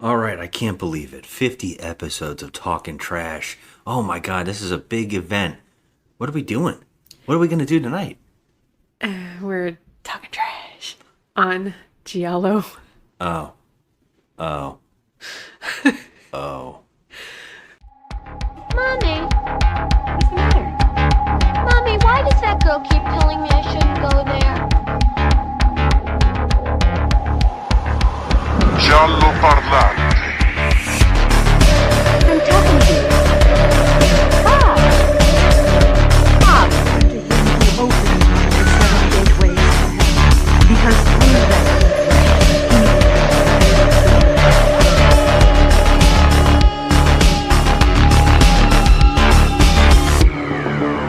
All right, I can't believe it. 50 episodes of Talking Trash. Oh my god, this is a big event. What are we doing? What are we going to do tonight? We're talking trash on Giallo. Oh, oh, oh. Mommy, what's the matter? Mommy, why does that girl keep telling me I shouldn't go there? Giallo parlante. I'm talking to you. Bob! Bob! To him who opened the seven gateways to heaven, because through that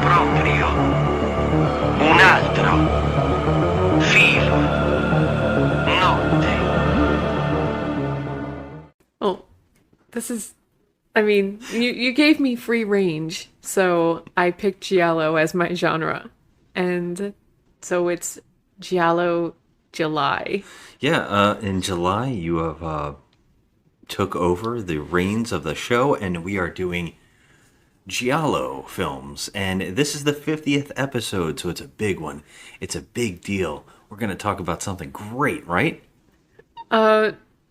Proprio un altro filo notte. Oh, this is. I mean, you gave me free range, so I picked Giallo as my genre. And so it's Giallo July. Yeah, in July, you have took over the reins of the show, and we are doing Giallo films. And this is the 50th episode, so it's a big one. It's a big deal. We're going to talk about something great, right?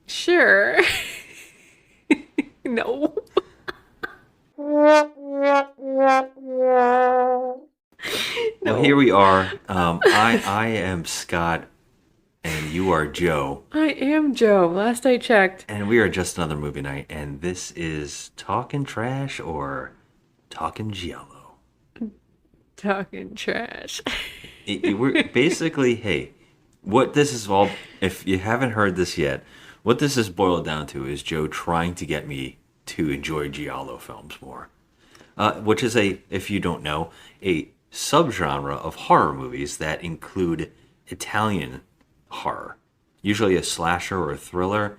Sure. No. Well, here we are. I am Scott, and you are Joe. I am Joe. Last I checked. And we are just another movie night, and this is Talking Trash or Talking Giallo. Talking trash. We're basically, hey, what this is all, if you haven't heard this yet, what this is boiled down to is Joe trying to get me to enjoy Giallo films more. Which is if you don't know, a subgenre of horror movies that include Italian horror. Usually a slasher or a thriller.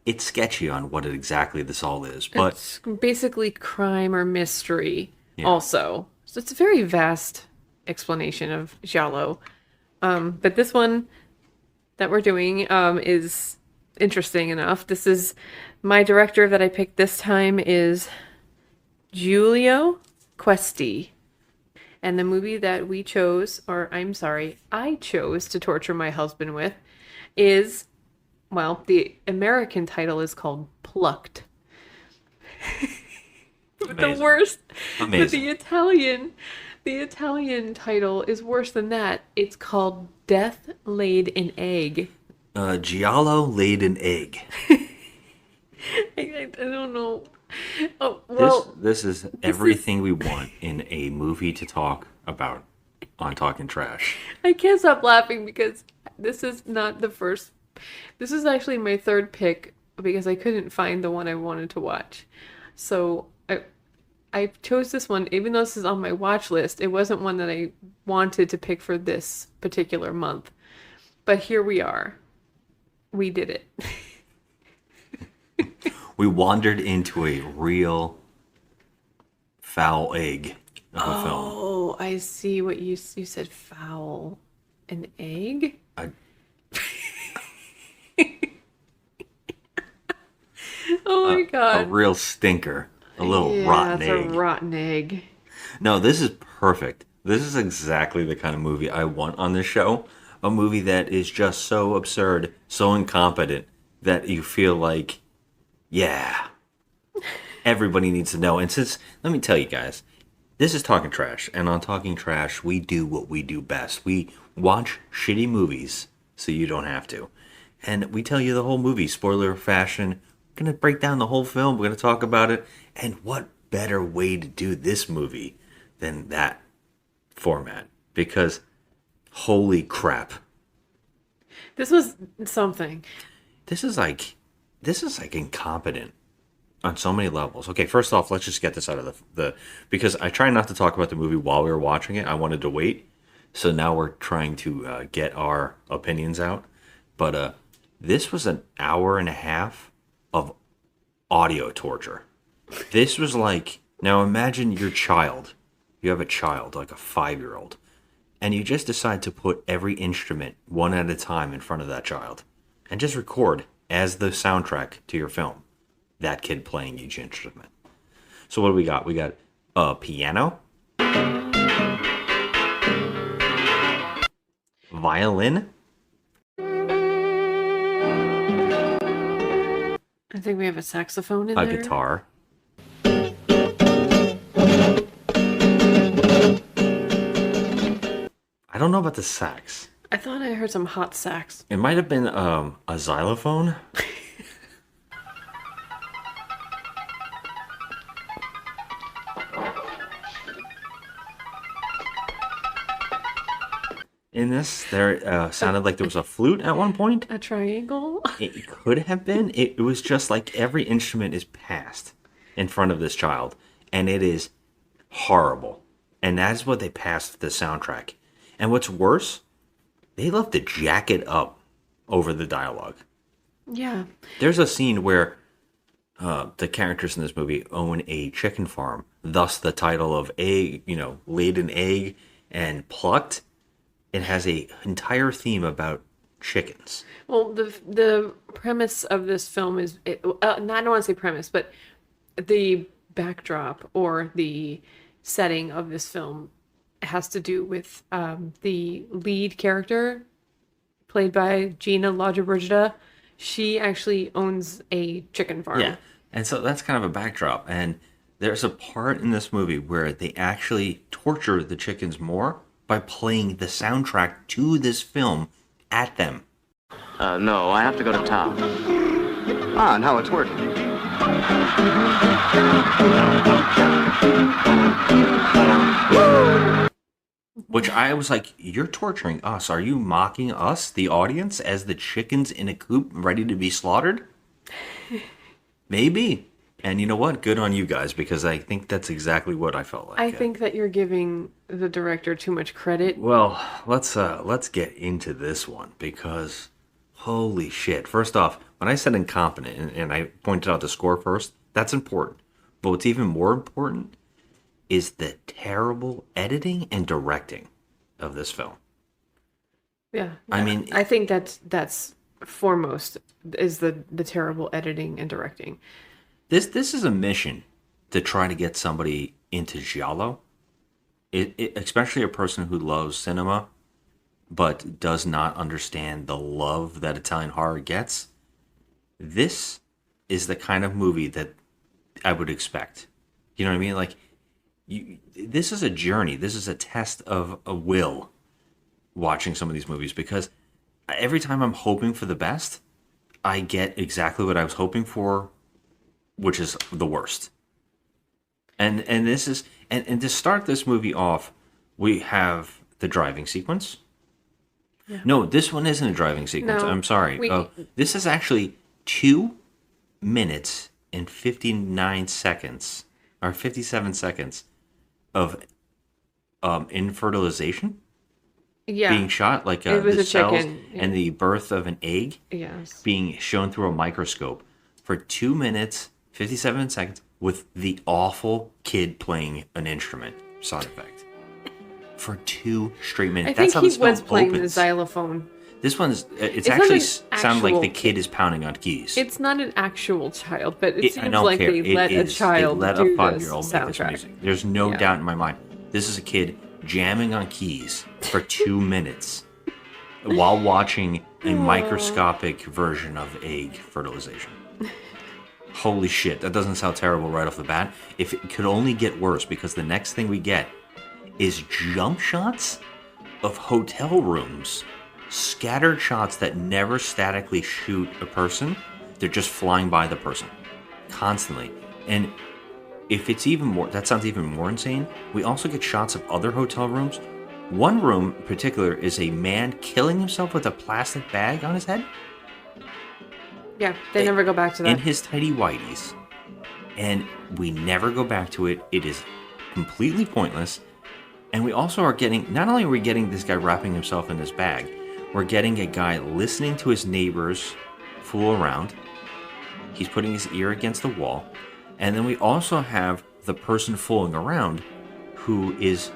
It's sketchy on what exactly this all is, but It's basically crime or mystery Yeah. also. So it's a very vast explanation of Giallo. But this one that we're doing is interesting enough. This is my director that I picked this time is Giulio Questi. And the movie that we chose, or I'm sorry, I chose to torture my husband with is, well, the American title is called Plucked. The Amazing. worst. But Amazing. the Italian title is worse than that. It's called Death Laid an Egg. Giallo laid an egg. I don't know. Oh, well, This is everything we want in a movie to talk about on Talking Trash. I can't stop laughing because this is not the first. This is actually my third pick because I couldn't find the one I wanted to watch. So I chose this one, even though this is on my watch list. It wasn't one that I wanted to pick for this particular month. But here we are. We did it. We wandered into a real foul egg of a film. Oh, I see what you said. Foul, an egg. A, Oh my a god. real stinker. A little Yeah, rotten it's egg. a rotten egg. No, this is perfect. This is exactly the kind of movie I want on this show. A movie that is just so absurd, so incompetent, that you feel like, yeah, everybody needs to know. And since, let me tell you guys, this is Talking Trash. And on Talking Trash, we do what we do best. We watch shitty movies so you don't have to. And we tell you the whole movie, spoiler fashion. We're going to break down the whole film. We're going to talk about it. And what better way to do this movie than that format? Because holy crap. This was something. This is like incompetent on so many levels. Okay, first off, let's just get this out of the because I try not to talk about the movie while we were watching it. I wanted to wait. So now we're trying to get our opinions out. But this was an hour and a half of audio torture. This was like, now imagine your child. You have a child, like a 5-year-old, and you just decide to put every instrument one at a time in front of that child and just record as the soundtrack to your film. That kid playing each instrument. So what do we got? We got a piano, violin, I think we have a saxophone in a there. guitar, I don't know about the sax. I thought I heard some hot sax. It might have been a xylophone. In this, there sounded like there was a flute at one point. A triangle? It could have been. It was just like every instrument is passed in front of this child, and it is horrible. And that's what they passed the soundtrack. And what's worse, they love to jack it up over the dialogue. Yeah. There's a scene where the characters in this movie own a chicken farm, thus the title of egg, laid an egg and plucked. It has a entire theme about chickens. Well, the premise of this film is, I don't want to say premise, but the backdrop or the setting of this film has to do with the lead character, played by Gina Lodgebrigida. She actually owns a chicken farm. Yeah, and so that's kind of a backdrop. And there's a part in this movie where they actually torture the chickens more by playing the soundtrack to this film at them. No, I have to go to town. Ah, now it's working. Which I was like, you're torturing us. Are you mocking us, the audience, as the chickens in a coop ready to be slaughtered? Maybe. And you know what? Good on you guys, because I think that's exactly what I felt like. I think that you're giving the director too much credit. Well, let's get into this one, because holy shit. First off, when I said incompetent and I pointed out the score first, that's important. But what's even more important is the terrible editing and directing of this film. Yeah. I mean, I think that's foremost is the terrible editing and directing. This is a mission to try to get somebody into Giallo. Especially a person who loves cinema but does not understand the love that Italian horror gets. This is the kind of movie that I would expect. You know what I mean? Like, this is a journey. This is a test of a will watching some of these movies, because every time I'm hoping for the best, I get exactly what I was hoping for, which is the worst. And this is and to start this movie off, we have the driving sequence. Yeah. No, this one isn't a driving sequence. No, I'm sorry. This is actually 2 minutes and 59 seconds or 57 seconds of infertilization. Yeah. Being shot, like it was the a cells chicken. and the birth of an egg. Yes. Being shown through a microscope for 2 minutes, 57 seconds, with the awful kid playing an instrument sound effect. For 2 straight minutes. I think That's how he this film was playing the opens. xylophone. This one's, it's not actually an sounded like actual the kid is pounding on keys. It's not an actual child, but it I seems don't like care. they let a child let do a this 5-year-old make this soundtrack. music. There's no Yeah. doubt in my mind. This is a kid jamming on keys for 2 minutes while watching a microscopic version of egg fertilization. Holy shit, that doesn't sound terrible right off the bat. If it could only get worse, because the next thing we get is jump shots of hotel rooms, scattered shots that never statically shoot a person. They're just flying by the person constantly. And if it's even more, that sounds even more insane. We also get shots of other hotel rooms. One room in particular is a man killing himself with a plastic bag on his head. Yeah, they never go back to that. In his tidy whities. And we never go back to it. It is completely pointless. And we also are getting, not only are we getting this guy wrapping himself in this bag, we're getting a guy listening to his neighbors fool around. He's putting his ear against the wall. And then we also have the person fooling around who is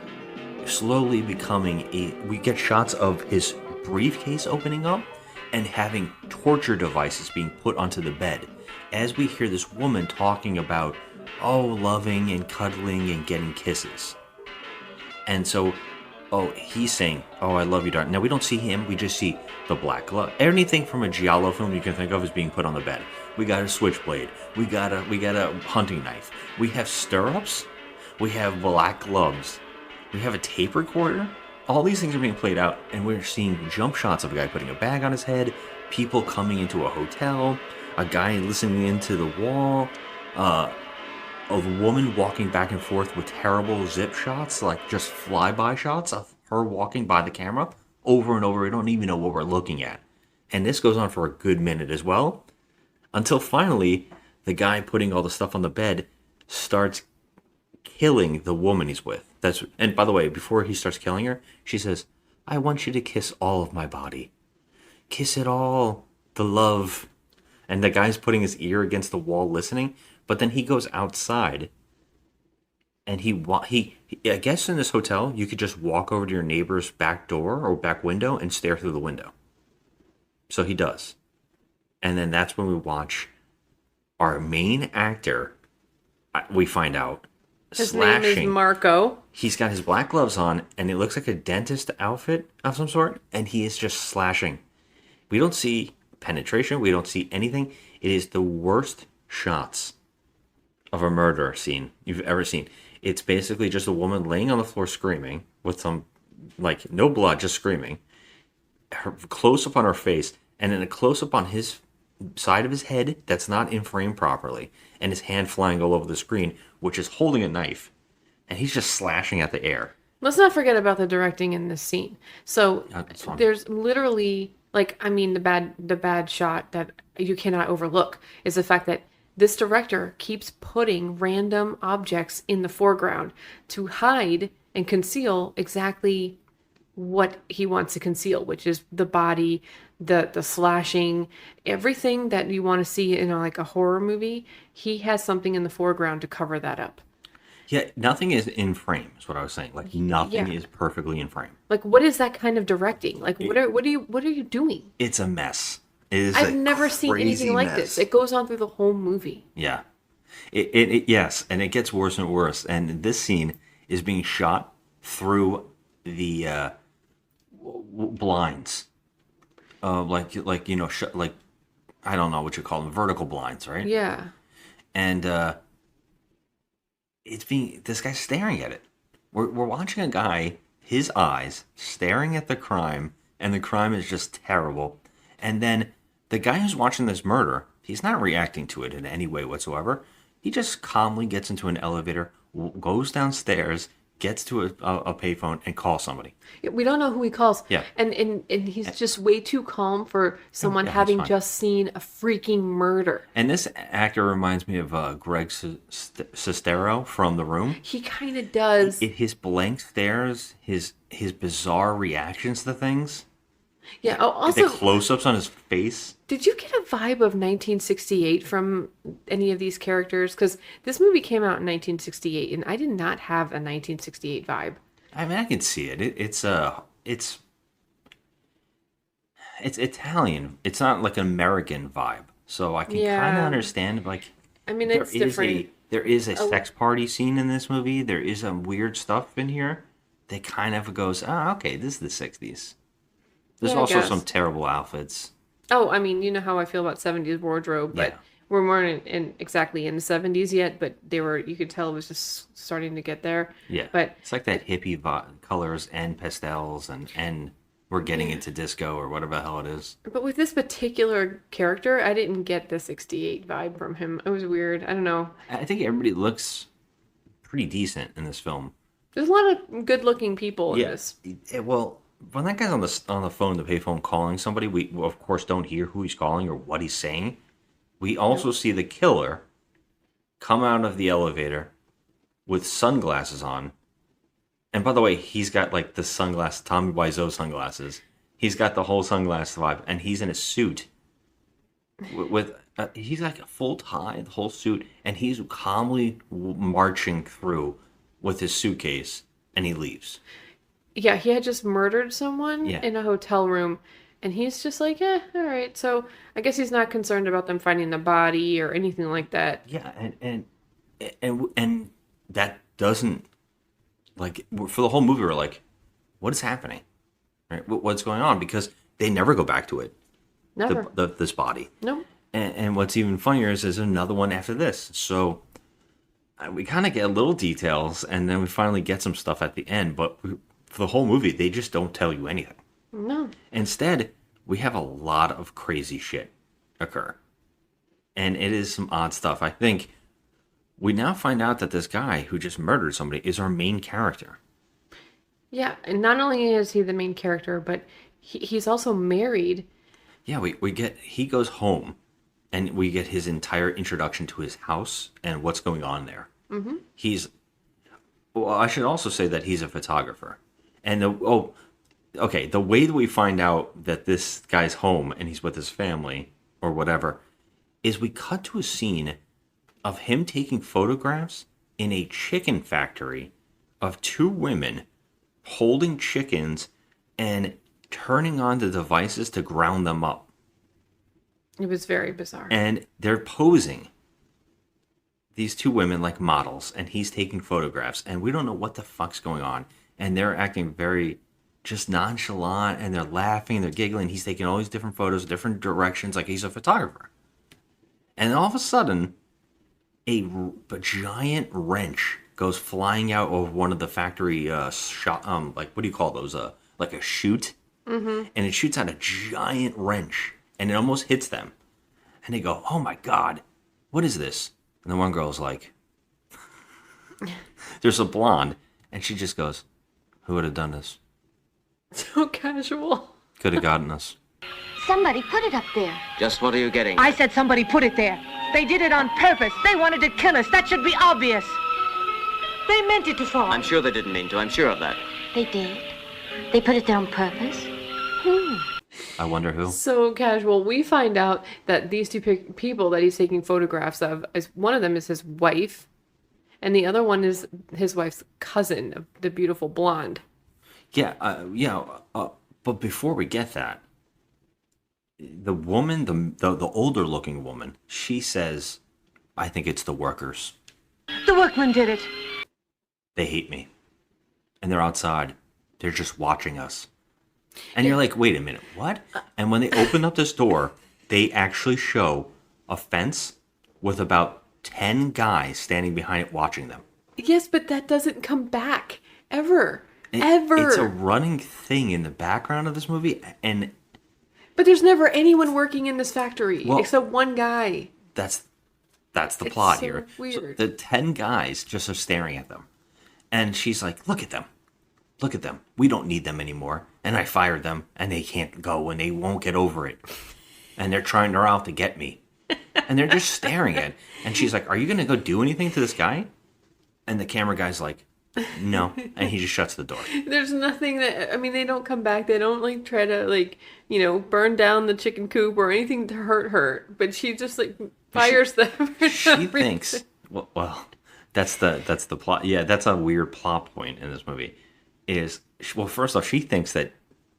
slowly becoming we get shots of his briefcase opening up and having torture devices being put onto the bed. As we hear this woman talking about, loving and cuddling and getting kisses. And so, he's saying, I love you, darling. Now, we don't see him. We just see the black glove. Anything from a Giallo film you can think of is being put on the bed. We got a switchblade. We got a hunting knife. We have stirrups. We have black gloves. We have a tape recorder. All these things are being played out, and we're seeing jump shots of a guy putting a bag on his head, people coming into a hotel, a guy listening into the wall, a woman walking back and forth with terrible zip shots, like just flyby shots of her walking by the camera over and over. We don't even know what we're looking at. And this goes on for a good minute as well, until finally the guy putting all the stuff on the bed starts killing the woman he's with. And by the way, before he starts killing her, she says, "I want you to kiss all of my body. Kiss it all. The love." And the guy's putting his ear against the wall listening, but then he goes outside and he I guess in this hotel, you could just walk over to your neighbor's back door or back window and stare through the window. So he does. And then that's when we watch our main actor, we find out, His slashing. name is Marco. He's got his black gloves on, and it looks like a dentist outfit of some sort, and he is just slashing. We don't see penetration. We don't see anything. It is the worst shots of a murder scene you've ever seen. It's basically just a woman laying on the floor screaming with some, like, no blood, just screaming. Her close up on her face, and then a close up on his side of his head that's not in frame properly, and his hand flying all over the screen, which is holding a knife, and he's just slashing at the air. Let's not forget about the directing in this scene. So That's fine. there's literally, like, I mean, the bad shot that you cannot overlook is the fact that this director keeps putting random objects in the foreground to hide and conceal exactly what he wants to conceal, which is the body, the slashing, everything that you want to see in like a horror movie. He has something in the foreground to cover that up. Yeah, nothing is in frame, is what I was saying. Like, nothing is perfectly in frame. Like, what is that kind of directing? Like, what are you doing? It's a mess. It is I've never seen anything like this. It goes on through the whole movie. Yeah. Yes, and it gets worse and worse. And this scene is being shot through the blinds. Like I don't know what you call them, vertical blinds, right? Yeah. And this guy's staring at it. We're watching a guy, his eyes staring at the crime, and the crime is just terrible. And then the guy who's watching this murder, he's not reacting to it in any way whatsoever. He just calmly gets into an elevator, goes downstairs, gets to a payphone, and calls somebody. We don't know who he calls. Yeah. And he's just way too calm for someone Yeah, he's having fine. just seen a freaking murder. And this actor reminds me of Greg Sestero from The Room. He kind of does. His blank stares, his bizarre reactions to things, Yeah. Oh, the also, close-ups on his face. did you get a vibe of 1968 from any of these characters? Because this movie came out in 1968, and I did not have a 1968 vibe. I mean, I can see it. It's Italian. It's not like an American vibe, so I can kind Yeah. of understand. Like, I mean, there it's is different. there is a sex party scene in this movie. There is some weird stuff in here that kind of goes, okay, this is the 60s. There's Yeah, I also guess. some terrible outfits. Oh, I mean, you know how I feel about 70s wardrobe, but Yeah. we weren't exactly in the 70s yet, but they were, you could tell it was just starting to get there. Yeah, But it's like that hippie colors and pastels, and we're getting into disco or whatever the hell it is. But with this particular character, I didn't get the 68 vibe from him. It was weird. I don't know. I think everybody looks pretty decent in this film. There's a lot of good-looking people in this. Well, when that guy's on the phone, the payphone, calling somebody, we of course don't hear who he's calling or what he's saying. We also see the killer come out of the elevator with sunglasses on. And by the way, he's got like the Tommy Wiseau sunglasses. He's got the whole sunglass vibe, and he's in a suit with he's like a full tie, the whole suit, and he's calmly marching through with his suitcase, and he leaves. Yeah, he had just murdered someone Yeah. in a hotel room, And he's just like, all right. So I guess he's not concerned about them finding the body or anything like that. Yeah, and that doesn't like for the whole movie. We're like, what is happening? Right? What's going on? Because they never go back to it. Never. This body. No. And what's even funnier is there's another one after this. So we kind of get little details, and then we finally get some stuff at the end. But for the whole movie, they just don't tell you anything. No. Instead, we have a lot of crazy shit occur. And it is some odd stuff. I think we now find out that this guy who just murdered somebody is our main character. Yeah. And not only is he the main character, but he's also married. Yeah, he goes home, and we get his entire introduction to his house and what's going on there. Mm-hmm. Well, I should also say that he's a photographer. And the way that we find out that this guy's home and he's with his family or whatever is we cut to a scene of him taking photographs in a chicken factory of two women holding chickens and turning on the devices to ground them up. It was very bizarre. And they're posing, these two women, like models, and he's taking photographs, and we don't know what the fuck's going on. And they're acting very just nonchalant, and they're laughing, they're giggling. He's taking all these different photos, different directions, like he's a photographer. And all of a sudden, a giant wrench goes flying out of one of the factory like what do you call those? Like a chute, and it shoots out a giant wrench, and it almost hits them. And they go, "Oh my god, what is this?" And the one girl's like, "There's a blonde," and she just goes, "Who would have done this? So casual. Could have gotten us." Somebody put it up there. Just what are you getting? I said somebody put it there. They did it on purpose. They wanted to kill us. That should be obvious. They meant it to fall. I'm sure they didn't mean to. I'm sure of that. They did. They put it there on purpose. I wonder who. So casual. We find out that these two people that he's taking photographs of, one of them is his wife, and the other one is his wife's cousin, the beautiful blonde. Yeah, but before we get that, the woman, the older looking woman, she says, "I think it's the workers. The workmen did it. They hate me. And they're outside. They're just watching us." And you're like, wait a minute, what? And when they open up this door, they actually show a fence with about 10 guys standing behind it watching them. Yes, but that doesn't come back. Ever. Ever. It's a running thing in the background of this movie, and But there's never anyone working in this factory Well, except one guy. that's the It's plot so here. weird. So the 10 guys just are staring at them. And she's like, "Look at them. Look at them. We don't need them anymore. And I fired them, and they can't go, and they won't get over it. And they're trying her out to get me." And they're just staring at it. And she's like, "Are you going to go do anything to this guy?" And the camera guy's like, "No." And he just shuts the door. There's nothing that, I mean, they don't come back. They don't, like, try to, like, burn down the chicken coop or anything to hurt her. But she just, like, fires them. for She no thinks, reason. well, that's the plot. Yeah, that's a weird plot point in this movie. Well, first off, she thinks that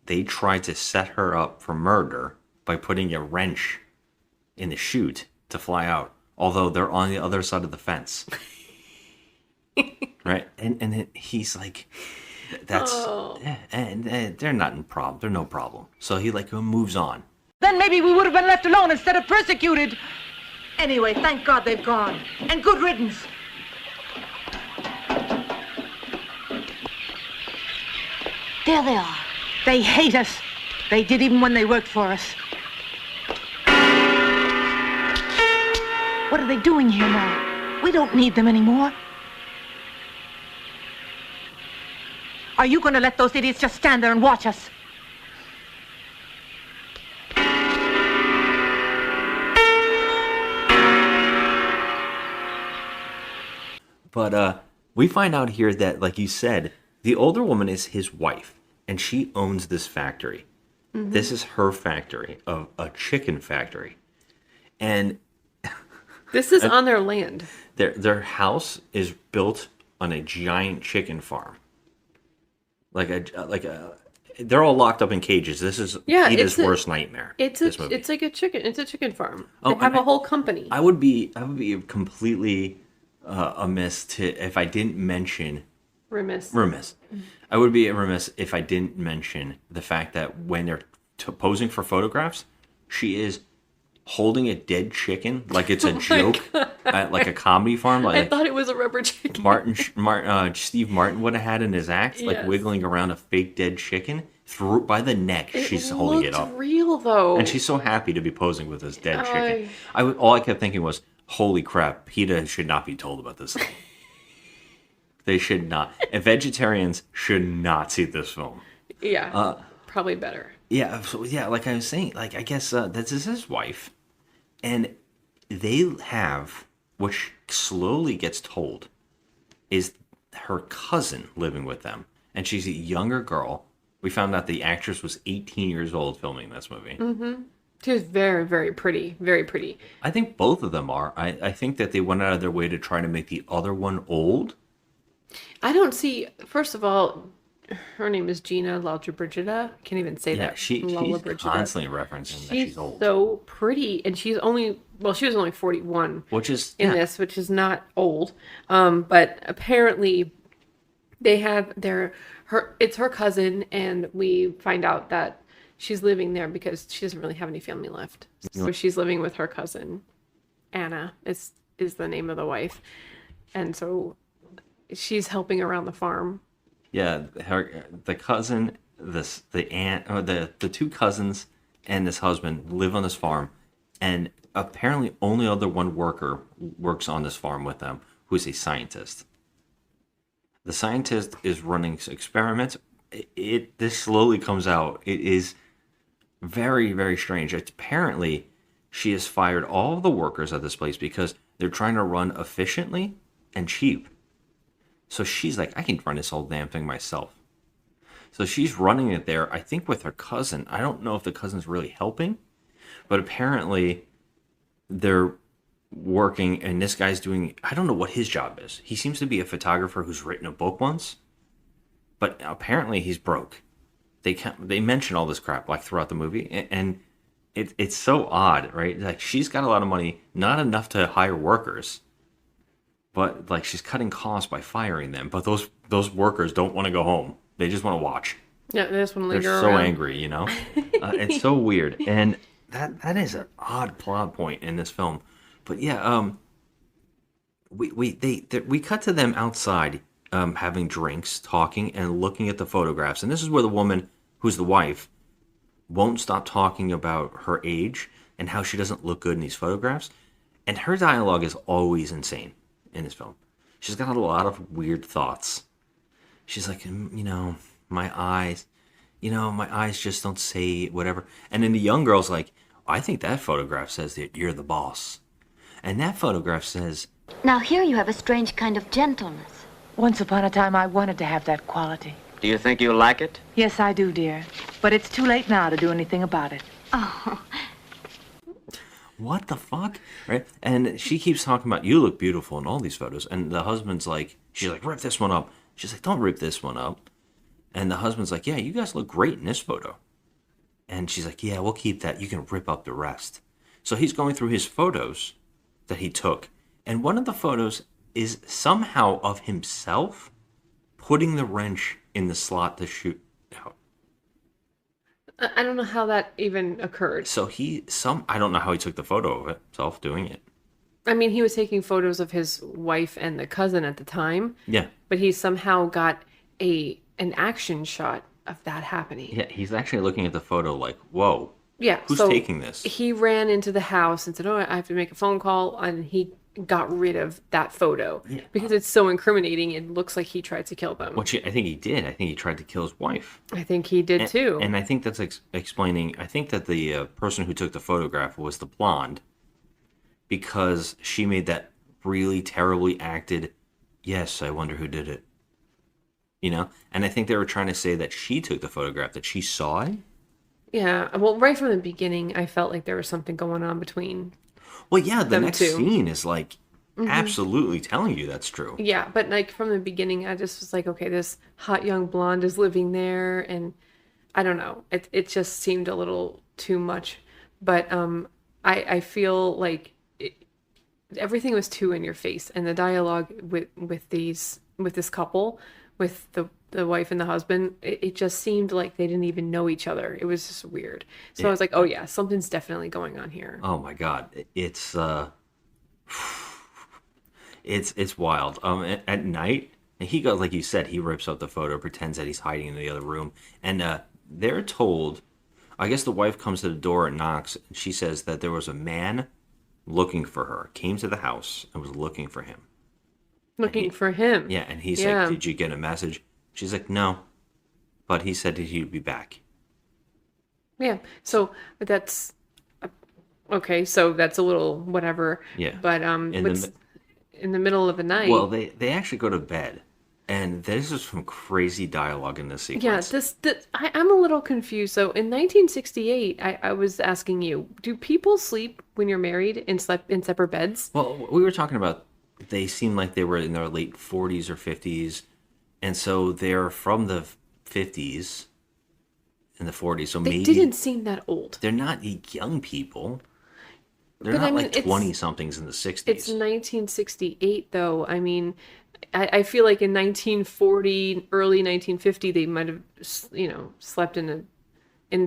they tried to set her up for murder by putting a wrench in the chute to fly out, although they're on the other side of the fence. Right? And then he's like, that's, and they're not in problem. They're no problem. So he like moves on. Then maybe we would have been left alone instead of persecuted. Anyway, thank God they've gone. And good riddance. There they are. They hate us. They did even when they worked for us. What are they doing here now? We don't need them anymore. Are you going to let those idiots just stand there and watch us? But we find out here that, like you said, the older woman is his wife, and she owns this factory. Mm-hmm. This is her factory, a chicken factory. And This is on their land. their house is built on a giant chicken farm. they're all locked up in cages. This is Yeah, Peter's it's a- worst nightmare. It's like a chicken. It's a chicken farm. Oh, They have and a whole company. I would be completely amiss if I didn't mention Remiss. I would be remiss if I didn't mention the fact that when they're posing for photographs, she is holding a dead chicken like it's a joke at like a comedy farm. I Like thought it was a rubber chicken. Steve Martin would have had in his act, like Yes. wiggling around a fake dead chicken through by the neck. She's holding it up, Real though. and she's so happy to be posing with this dead chicken. Ay. All I kept thinking was, "Holy crap, PETA should not be told about this." They should not. And vegetarians should not see this film. Yeah. Probably better. Yeah, so yeah, like I was saying, like I guess this is his wife, and they have, which slowly gets told, is her cousin living with them, and she's a younger girl. We found out the actress was 18 years old filming this movie. She was very, very pretty. Very pretty. I think both of them are. I think that they went out of their way to try to make the other one old. I don't see. First of all, her name is Gina Lollobrigida. I can't even say Yeah, that. she's Lollobrigida. constantly referencing that she's old, so pretty, and she's only she was only 41 which is in yeah. this, which is not old. But apparently, they have it's her cousin, and we find out that she's living there because she doesn't really have any family left. So she's living with her cousin. Anna is the name of the wife, and so she's helping around the farm. Yeah, the cousin, the aunt, or the two cousins and this husband live on this farm, and apparently only other one worker works on this farm with them, who is a scientist. The scientist is running experiments. This slowly comes out. It is very, very strange. Apparently, she has fired all of the workers at this place because they're trying to run efficiently and cheap. So she's like, I can run this whole damn thing myself. So she's running it there, I think with her cousin. I don't know if the cousin's really helping, but apparently they're working, and this guy's doing, I don't know what his job is. He seems to be a photographer who's written a book once, but apparently he's broke. They mention all this crap like throughout the movie, and it's so odd, right? Like she's got a lot of money, not enough to hire workers. But like she's cutting costs by firing them. But those workers don't want to go home. They just want to watch. Yeah, they just want to They're linger so around. angry, you know. It's so weird, and that is an odd plot point in this film. But yeah, we cut to them outside, having drinks, talking, and looking at the photographs. And this is where the woman, who's the wife, won't stop talking about her age and how she doesn't look good in these photographs. And her dialogue is always insane in this film. She's got a lot of weird thoughts. She's like, my eyes just don't say whatever. And then the young girl's like, I think that photograph says that you're the boss. And that photograph says, Now here you have a strange kind of gentleness. Once upon a time, I wanted to have that quality. Do you think you like it? Yes, I do, dear. But it's too late now to do anything about it. Oh, what the fuck? Right? And she keeps talking about, you look beautiful in all these photos. And the husband's like, she's like, rip this one up. She's like, don't rip this one up. And the husband's like, yeah, you guys look great in this photo. And she's like, yeah, we'll keep that. You can rip up the rest. So he's going through his photos that he took. And one of the photos is somehow of himself putting the wrench in the slot to shoot out. I don't know how that even occurred. So I don't know how he took the photo of it, himself doing it. I mean, he was taking photos of his wife and the cousin at the time. Yeah. But he somehow got an action shot of that happening. Yeah, he's actually looking at the photo like, whoa. Yeah. Who's so taking this? He ran into the house and said, oh, I have to make a phone call. And he got rid of that photo because it's so incriminating. It looks like he tried to kill them. Which I think he did. I think he tried to kill his wife. I think he did too. And I think that's explaining. I think that the person who took the photograph was the blonde, because she made that really terribly acted, yes, I wonder who did it. And I think they were trying to say that she took the photograph, that she saw it. Yeah. Well, right from the beginning, I felt like there was something going on between. Well, yeah, the next two. scene is like absolutely telling you that's true. Yeah, but like from the beginning, I just was like, okay, this hot young blonde is living there, and I don't know. It just seemed a little too much. But I feel like everything was too in your face, and the dialogue with this couple, with the wife and the husband, it just seemed like they didn't even know each other. It was just weird. So I was like, oh yeah, something's definitely going on here. Oh my God, it's wild. At night, and he goes, like you said, he rips up the photo, pretends that he's hiding in the other room, and they're told. I guess the wife comes to the door and knocks, and she says that there was a man looking for her, came to the house and was looking for him. Looking for him. Yeah, and he's Yeah. like, "Did you get a message?" She's like, "No," but he said that he'd be back. Yeah. So that's okay. So that's a little whatever. Yeah. But In what's the in the middle of the night? well, they actually go to bed, and there's just some crazy dialogue in this Yeah, sequence. I'm a little confused. So in 1968, I was asking you, do people sleep when you're married and slept in separate beds? Well, we were talking about they seem like they were in their late 40s or 50s, and so they're from the 50s and the 40s. So They maybe didn't seem that old. they're not young people. They're But not I mean, like 20 somethings in the 60s. it's 1968 though. I mean, I feel like in 1940, early 1950, they might have, slept in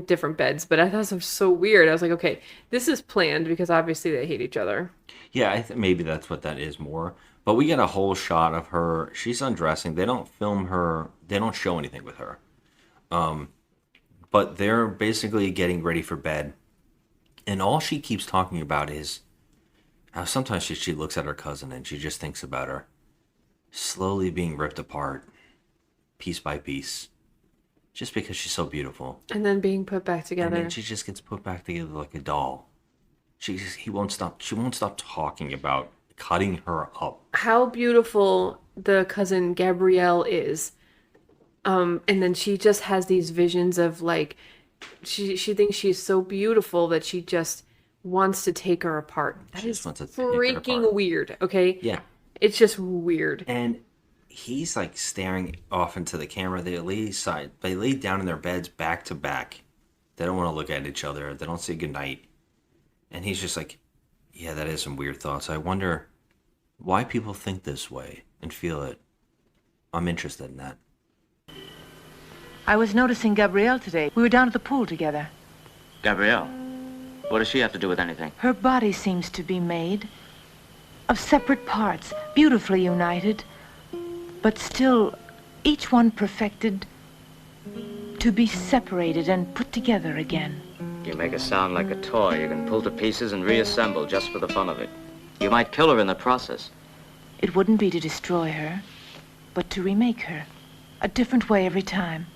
different beds. But I thought it was so weird. I was like, okay, this is planned because obviously they hate each other. Yeah, maybe that's what that is more. But we get a whole shot of her. She's undressing. They don't film her. They don't show anything with her. But they're basically getting ready for bed. And all she keeps talking about is how sometimes she looks at her cousin and she just thinks about her slowly being ripped apart, piece by piece, just because she's so beautiful. And then being put back And together. then she just gets put back together like a doll. She won't stop. She won't stop talking about cutting her up. How beautiful the cousin Gabrielle is. And then she just has these visions of like she thinks she's so beautiful that she just wants to take her apart. That She is just wants to take her freaking apart. weird, okay? Yeah. It's just weird. And he's like staring off into the camera. They lay down in their beds back to back. They don't want to look at each other. They don't say goodnight. And he's just like, yeah, that is some weird thoughts. I wonder why people think this way and feel it. I'm interested in that. I was noticing Gabrielle today. We were down at the pool together. Gabrielle, what does she have to do with anything? Her body seems to be made of separate parts, beautifully united, but still each one perfected to be separated and put together again. You make her sound like a toy you can pull to pieces and reassemble just for the fun of it. You might kill her in the process. It wouldn't be to destroy her, but to remake her. A different way every time.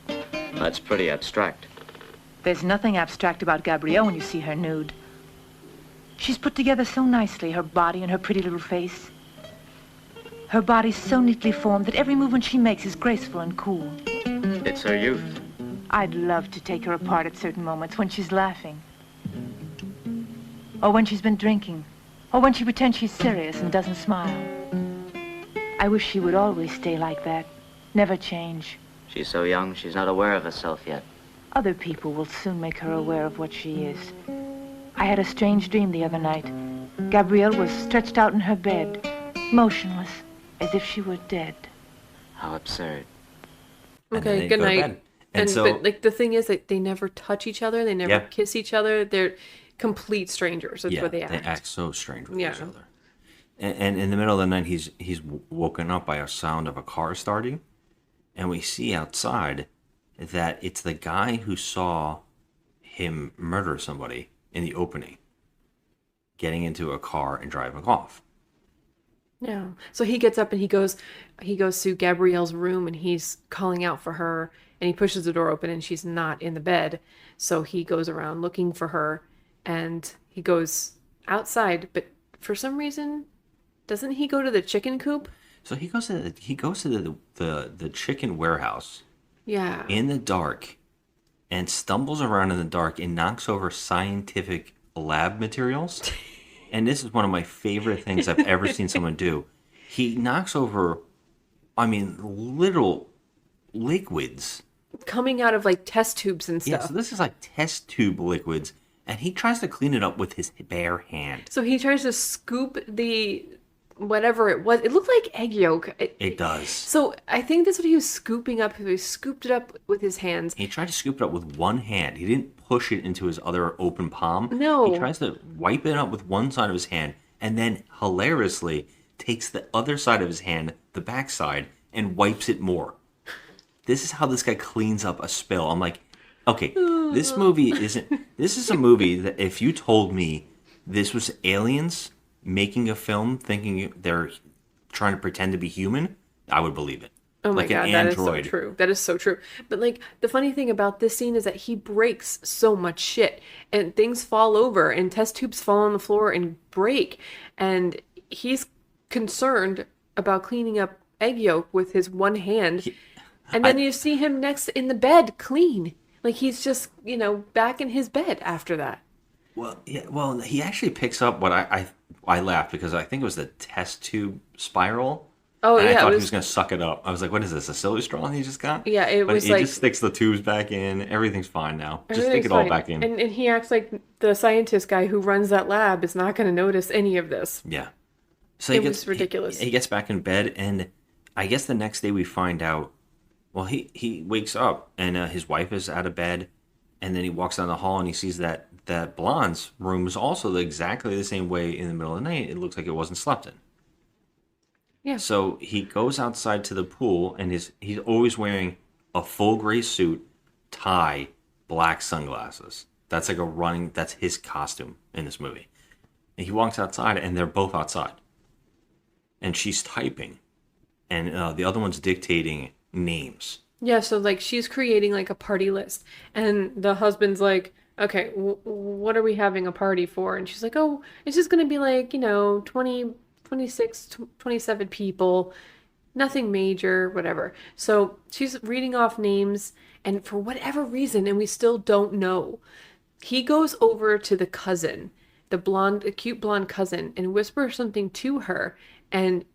That's pretty abstract. There's nothing abstract about Gabrielle when you see her nude. She's put together so nicely, her body and her pretty little face. Her body's so neatly formed that every movement she makes is graceful and cool. It's her youth. I'd love to take her apart at certain moments when she's laughing. Or when she's been drinking. Or when she pretends she's serious and doesn't smile. I wish she would always stay like that. Never change. She's so young, she's not aware of herself yet. Other people will soon make her aware of what she is. I had a strange dream the other night. Gabrielle was stretched out in her bed, motionless, as if she were dead. How absurd. And then Okay, they good go to night. bed. And so but like the thing is that they never touch each other, they never Yeah. kiss each other. They're complete strangers. That's what they act. so strange with Yeah. each other. And in the middle of the night, he's woken up by a sound of a car starting, and we see outside that it's the guy who saw him murder somebody in the opening, getting into a car and driving off. Yeah. So he gets up and he goes to Gabrielle's room and he's calling out for her and he pushes the door open and she's not in the bed. So he goes around looking for her and he goes outside, but for some reason doesn't he go to the chicken coop? So he goes to the chicken warehouse Yeah. in the dark and stumbles around in the dark and knocks over scientific lab materials. And this is one of my favorite things I've ever seen someone do. He knocks over, I mean, literal liquids coming out of like test tubes and Yeah, stuff. so this is like test tube liquids, and he tries to clean it up with his bare hand. So he tries to scoop the whatever it was. It looked like egg yolk. It does. So I think that's what he was scooping up. He scooped it up with his hands. He tried to scoop it up with one hand. He didn't push it into his other open palm. No. He tries to wipe it up with one side of his hand, and then hilariously takes the other side of his hand, the back side, and wipes it more. This is how this guy cleans up a spill. I'm like, okay, this movie isn't. This is a movie that if you told me this was aliens making a film thinking they're trying to pretend to be human, I would believe it. Oh my like God, an that is android. so true. That is so true. But like the funny thing about this scene is that he breaks so much shit and things fall over and test tubes fall on the floor and break. And he's concerned about cleaning up egg yolk with his one hand. And then you see him next in the bed clean. Like he's just, back in his bed after that. Well, yeah. Well, he actually picks up what I laughed because I think it was the test tube spiral. Oh, and yeah. I thought it he was was going to suck it up. I was like, what is this, a silly straw he just got? Yeah, it but was he like- just sticks the tubes back in. Everything's fine now. Just stick everything's it all fine. back in. And he acts like the scientist guy who runs that lab is not going to notice any of this. Yeah. So It was ridiculous. He gets back in bed, and I guess the next day we find out. Well, he wakes up, and his wife is out of bed, and then he walks down the hall, and he sees that blonde's room is also exactly the same way in the middle of the night. It looks like it wasn't slept in. Yeah. So he goes outside to the pool, and he's always wearing a full gray suit, tie, black sunglasses. That's that's his costume in this movie. And he walks outside, and they're both outside. And she's typing, and the other one's dictating names. Yeah, so like she's creating like a party list, and the husband's like, okay, what are we having a party for? And she's like, oh, it's just gonna be like 20, 26, 27 people, nothing major, whatever. So she's reading off names, and for whatever reason, and we still don't know, he goes over to the cousin, the cute blonde cousin, and whispers something to her, and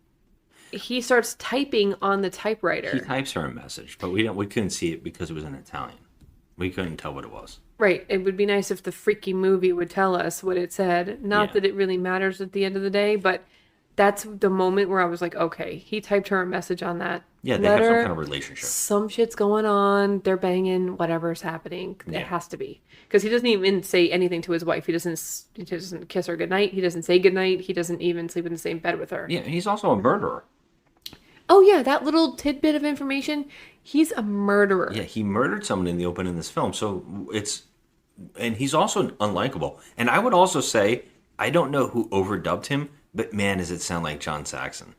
he starts typing on the typewriter. He types her a message, but we couldn't see it because it was in Italian. We couldn't tell what it was. Right. It would be nice if the freaky movie would tell us what it said. Not Yeah. that it really matters at the end of the day, but that's the moment where I was like, okay, he typed her a message on that Yeah, they have some letter. kind of relationship. Some shit's going on. They're banging. Whatever's happening. Yeah. It has to be. Because he doesn't even say anything to his wife. He doesn't kiss her goodnight. He doesn't say goodnight. He doesn't even sleep in the same bed with her. Yeah, he's also a murderer. Oh, yeah. That little tidbit of information. He's a murderer. Yeah, he murdered someone in the open in this film. So and he's also unlikable. And I would also say, I don't know who overdubbed him, but man, does it sound like John Saxon.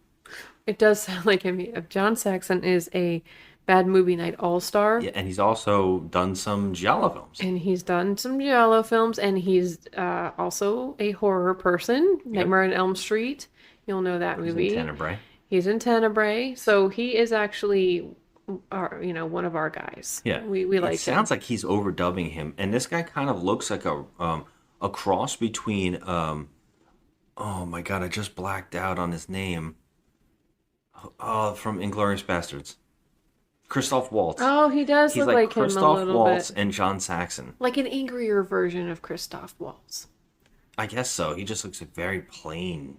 It does sound like him. John Saxon is a Bad Movie Night all-star. Yeah, and he's also done some Giallo films. And he's done some Giallo films, and he's also a horror person. Nightmare on Elm Street. You'll know that movie. He's in Tenebrae. He's in Tenebrae. So he is actually, one of our guys. Yeah, we like it sounds like he's overdubbing him, and this guy kind of looks like a cross between oh my god, I just blacked out on his name. Oh, from Inglourious Bastards, Christoph Waltz. Oh, he does He's look like him a Christoph little Waltz bit. and John Saxon. Like an angrier version of Christoph Waltz. I guess so. He just looks like very plain,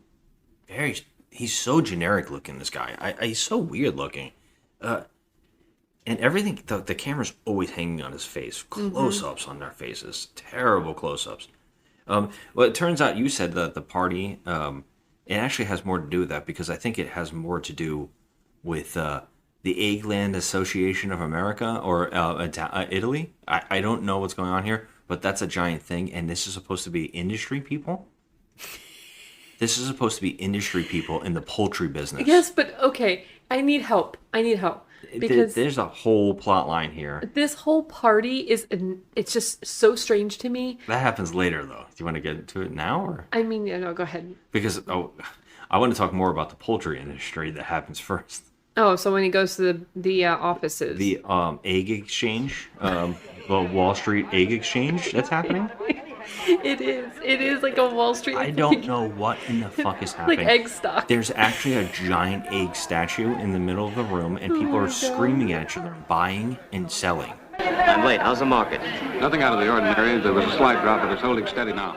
he's so generic looking. This guy, he's so weird looking. And everything, the camera's always hanging on his face. Close-ups on their faces. Terrible close-ups. Well, it turns out you said that the party, it actually has more to do with that because I think it has more to do with the Eggland Association of America or Italy. I don't know what's going on here, but that's a giant thing, and this is supposed to be industry people. This is supposed to be industry people in the poultry business. Yes, but okay. I need help. Because There's a whole plot line here. this whole party it's just so strange to me. That happens later, though. Do you want to get into it now, or I mean, no, go ahead. because I want to talk more about the poultry industry that happens first. Oh, so when he goes to the offices. The egg exchange, the Wall Street egg exchange that's happening. It is like a Wall Street. I don't know what in the fuck is Like happening. egg stock. There's actually a giant egg statue in the middle of the room, and people are screaming at each other, buying and selling. I'm late. How's the market? Nothing out of the ordinary. There was a slight drop, but it's holding steady now.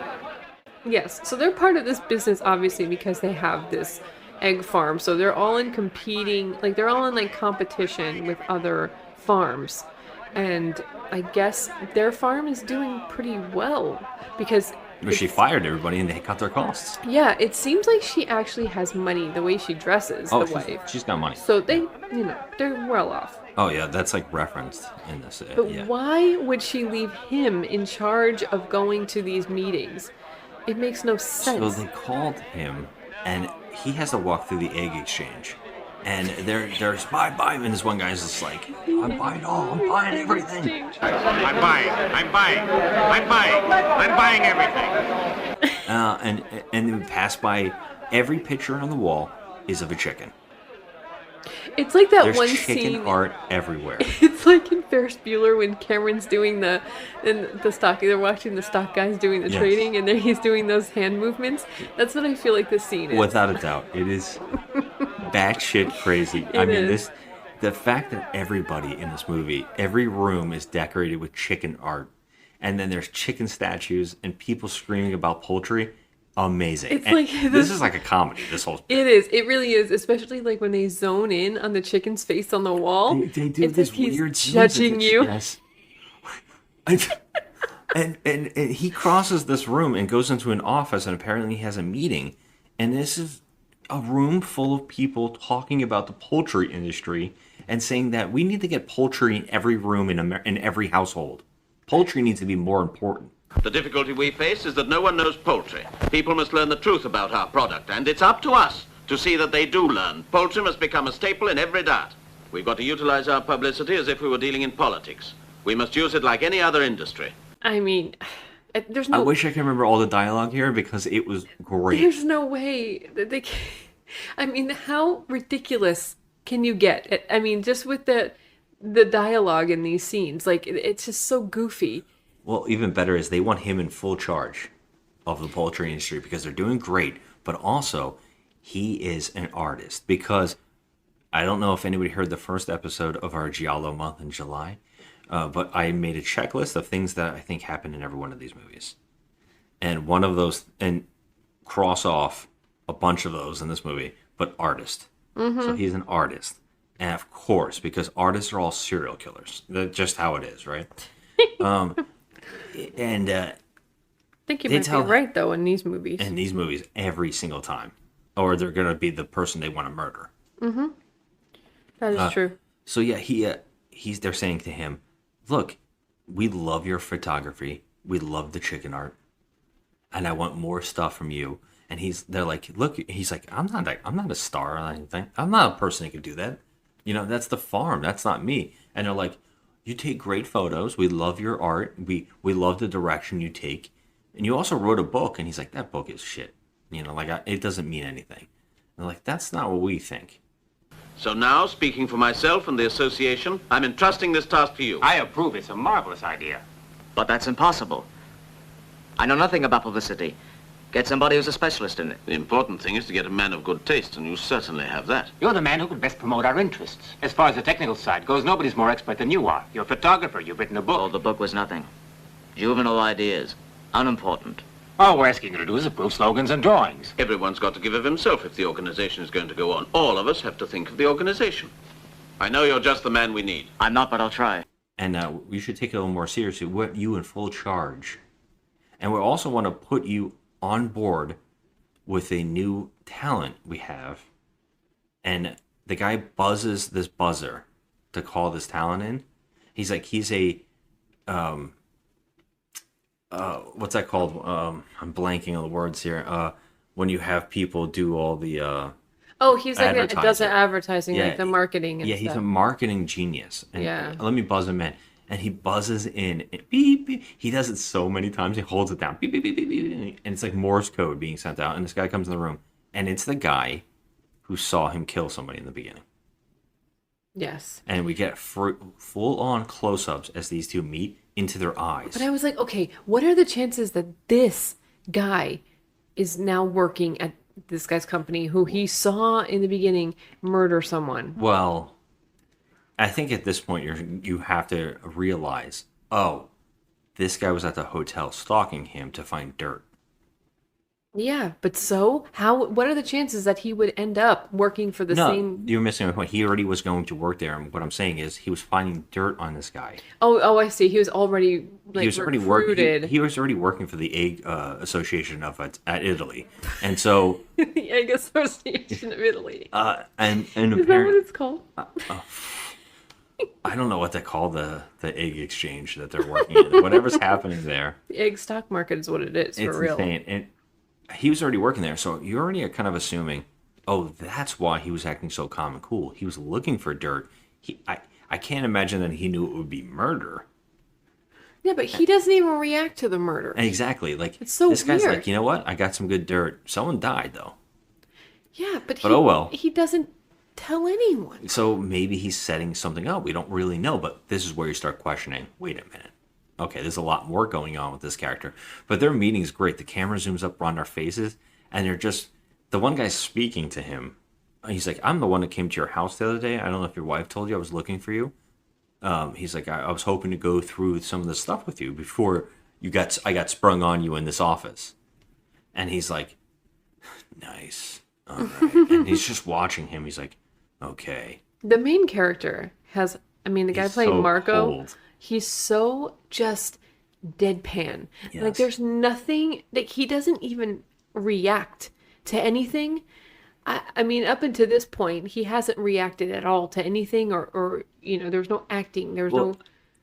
Yes, so they're part of this business obviously because they have this egg farm. So they're all in competing, like they're all in like competition with other farms. And I guess their farm is doing pretty well because But she fired everybody and they cut their costs. yeah, it seems like she actually has money the way she dresses, Oh, the wife. she's got money. So they, they're well off. Oh, yeah, that's like referenced in this. But Yeah. why would she leave him in charge of going to these meetings? It makes no So sense. they called him, and he has to walk through the egg exchange. And there's buy, and this one guy's just like, I'm buying all, I'm buying everything. I'm buying everything. And we pass by, every picture on the wall is of a chicken. It's like that There's one chicken scene. art everywhere. It's like in Ferris Bueller when Cameron's doing the stock. They're watching the stock guys doing the Yes. trading, and then he's doing those hand movements. That's what I feel like this scene is. Without a doubt, it is batshit crazy. I It mean, is. the fact that everybody in this movie, every room is decorated with chicken art, and then there's chicken statues and people screaming about poultry. Amazing. It's And like this this- is like a comedy. This whole It is. It really is. Especially like when they zone in on the chicken's face on the wall. they do it's this like he's weird zooms judging at you. Yes. And he crosses this room and goes into an office, and apparently he has a meeting, and this is a room full of people talking about the poultry industry and saying that we need to get poultry in every room in every household. Poultry needs to be more important. The difficulty we face is that no one knows poultry. People must learn the truth about our product, and it's up to us to see that they do learn. Poultry must become a staple in every diet. We've got to utilize our publicity as if we were dealing in politics. We must use it like any other industry. I mean, there's I no. wish I could remember all the dialogue here because it was great. There's no way that they can. I mean, how ridiculous can you get? I mean, just with the dialogue in these scenes, like it's just so goofy. Well, even better is they want him in full charge of the poultry industry because they're doing great, but also he is an artist. Because I don't know if anybody heard the first episode of our Giallo month in July, but I made a checklist of things that I think happen in every one of these movies. And one of those, and cross off a bunch of those in this movie, but artist. So he's an artist. And of course, because artists are all serial killers. That's just how it is, right? And I think you They might tell- be right though in these movies. in these movies every single time, or they're gonna be the person they want to murder. That is true. So yeah, they're saying to him, "Look, we love your photography, we love the chicken art, and I want more stuff from you." And they're like, "Look," he's like, I'm not a star or anything. I'm not a person who could do that. That's the farm. That's not me." And they're like, "You take great photos. We love your art. We love the direction you take. And you also wrote a book." And he's like, "That book is shit. It doesn't mean anything." And they're like, "That's not what we think." So now, speaking for myself and the association, I'm entrusting this task to you. I approve. It's a marvelous idea. But that's impossible. I know nothing about publicity. Get somebody who's a specialist in it. The important thing is to get a man of good taste, and you certainly have that. You're the man who could best promote our interests. As far as the technical side goes, nobody's more expert than you are. You're a photographer. You've written a book. Oh, the book was nothing. Juvenile ideas. Unimportant. All we're asking you to do is approve slogans and drawings. Everyone's got to give of himself if the organization is going to go on. All of us have to think of the organization. I know you're just the man we need. I'm not, but I'll try. And we should take it a little more seriously. We're you in full charge. And we also want to put you on board with a new talent we have. And the guy buzzes this buzzer to call this talent in. He's a what's that called? I'm blanking on the words here. When you have people do all the Oh, he's like does the advertising. advertising, like Yeah, the marketing and yeah, stuff. he's a marketing genius. And Yeah. let me buzz him in. And he buzzes in. And beep, beep. He does it so many times. He holds it down. Beep, beep, beep, beep, beep. And it's like Morse code being sent out. And this guy comes in the room. And it's the guy who saw him kill somebody in the beginning. Yes. And we get full-on close-ups as these two meet into their eyes. But I was like, okay, what are the chances that this guy is now working at this guy's company who he saw in the beginning murder someone? Well, I think at this point you have to realize, oh, this guy was at the hotel stalking him to find dirt. Yeah, but so what are the chances that he would end up working for the No, same? you're missing my point. He already was going to work there, and what I'm saying is he was finding dirt on this guy. Oh, I see. He was already like He was already recruited. working. He was already working for the egg association of at Italy, and so Egg Association of Italy. and Is that what apparently it's called? I don't know what they call the egg exchange that they're working in. Whatever's happening there, The egg stock market is what it is it's for real. insane. And he was already working there, so you're already kind of assuming, oh, that's why he was acting so calm and cool. He was looking for dirt. I can't imagine that he knew it would be murder. Yeah, but he doesn't even react to the murder. Exactly. Like It's so this guy's weird. like, you know what? I got some good dirt. Someone died though. Yeah, but oh well. he doesn't tell anyone. So maybe he's setting something up. We don't really know, but this is where you start questioning. Wait a minute. Okay, there's a lot more going on with this character. But their meeting is great. The camera zooms up on their faces, and they're just the one guy's speaking to him. He's like, "I'm the one that came to your house the other day. I don't know if your wife told you I was looking for you." He's like, I was hoping to go through some of the stuff with you before I got sprung on you in this office. And he's like, nice. All right. And he's just watching him. He's like, okay. The main character the guy He's playing so Marco, cold. he's so just deadpan. Yes. Like there's nothing that he doesn't even react to anything. I mean, up until this point, he hasn't reacted at all to anything, or there's no acting. There's no.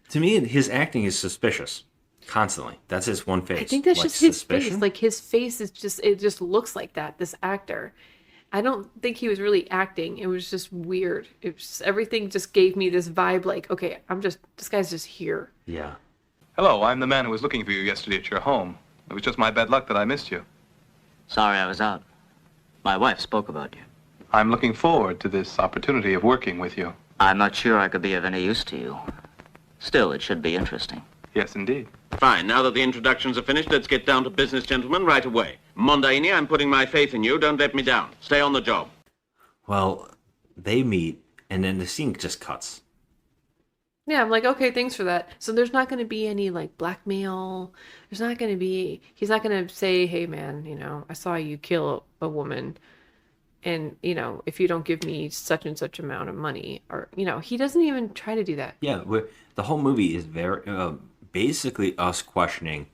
To me, his acting is suspicious. Constantly. That's his one face. I think that's Like, just his suspicion? face. Like his face is it just looks like that. This actor, I don't think he was really acting. It was just weird. It was everything just gave me this vibe. Like, okay, this guy's just here. Yeah. Hello, I'm the man who was looking for you yesterday at your home. It was just my bad luck that I missed you. Sorry I was out. My wife spoke about you. I'm looking forward to this opportunity of working with you. I'm not sure I could be of any use to you. Still, it should be interesting. Yes, indeed. Fine, now that the introductions are finished, let's get down to business, gentlemen, right away. Mondaini, I'm putting my faith in you. Don't let me down. Stay on the job. Well, they meet, and then the scene just cuts. Yeah, I'm like, okay, thanks for that. So there's not going to be any like blackmail. He's not going to say, hey man, I saw you kill a woman. And, if you don't give me such and such amount of money, or, he doesn't even try to do that. Yeah, the whole movie is very basically us questioning,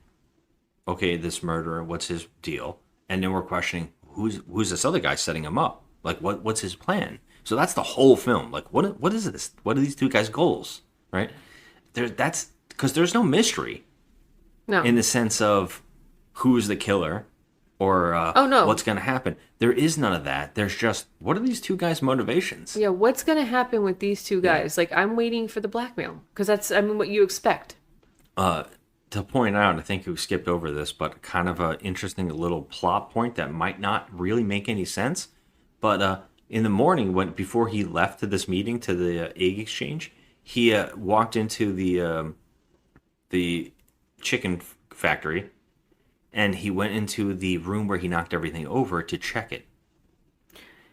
okay, this murderer, what's his deal? And then we're questioning who's this other guy setting him up? Like, what's his plan? So that's the whole film. Like, what is this? What are these two guys' goals? Right? That's because there's no mystery. No. In the sense of who's the killer or no. what's going to happen. There is none of that. There's just, what are these two guys' motivations? Yeah, what's going to happen with these two guys? Like, I'm waiting for the blackmail. Because that's, what you expect. To point out, I think we skipped over this, but kind of an interesting little plot point that might not really make any sense. But in the morning, before he left to this meeting, to the egg exchange, he walked into the chicken factory, and he went into the room where he knocked everything over to check it.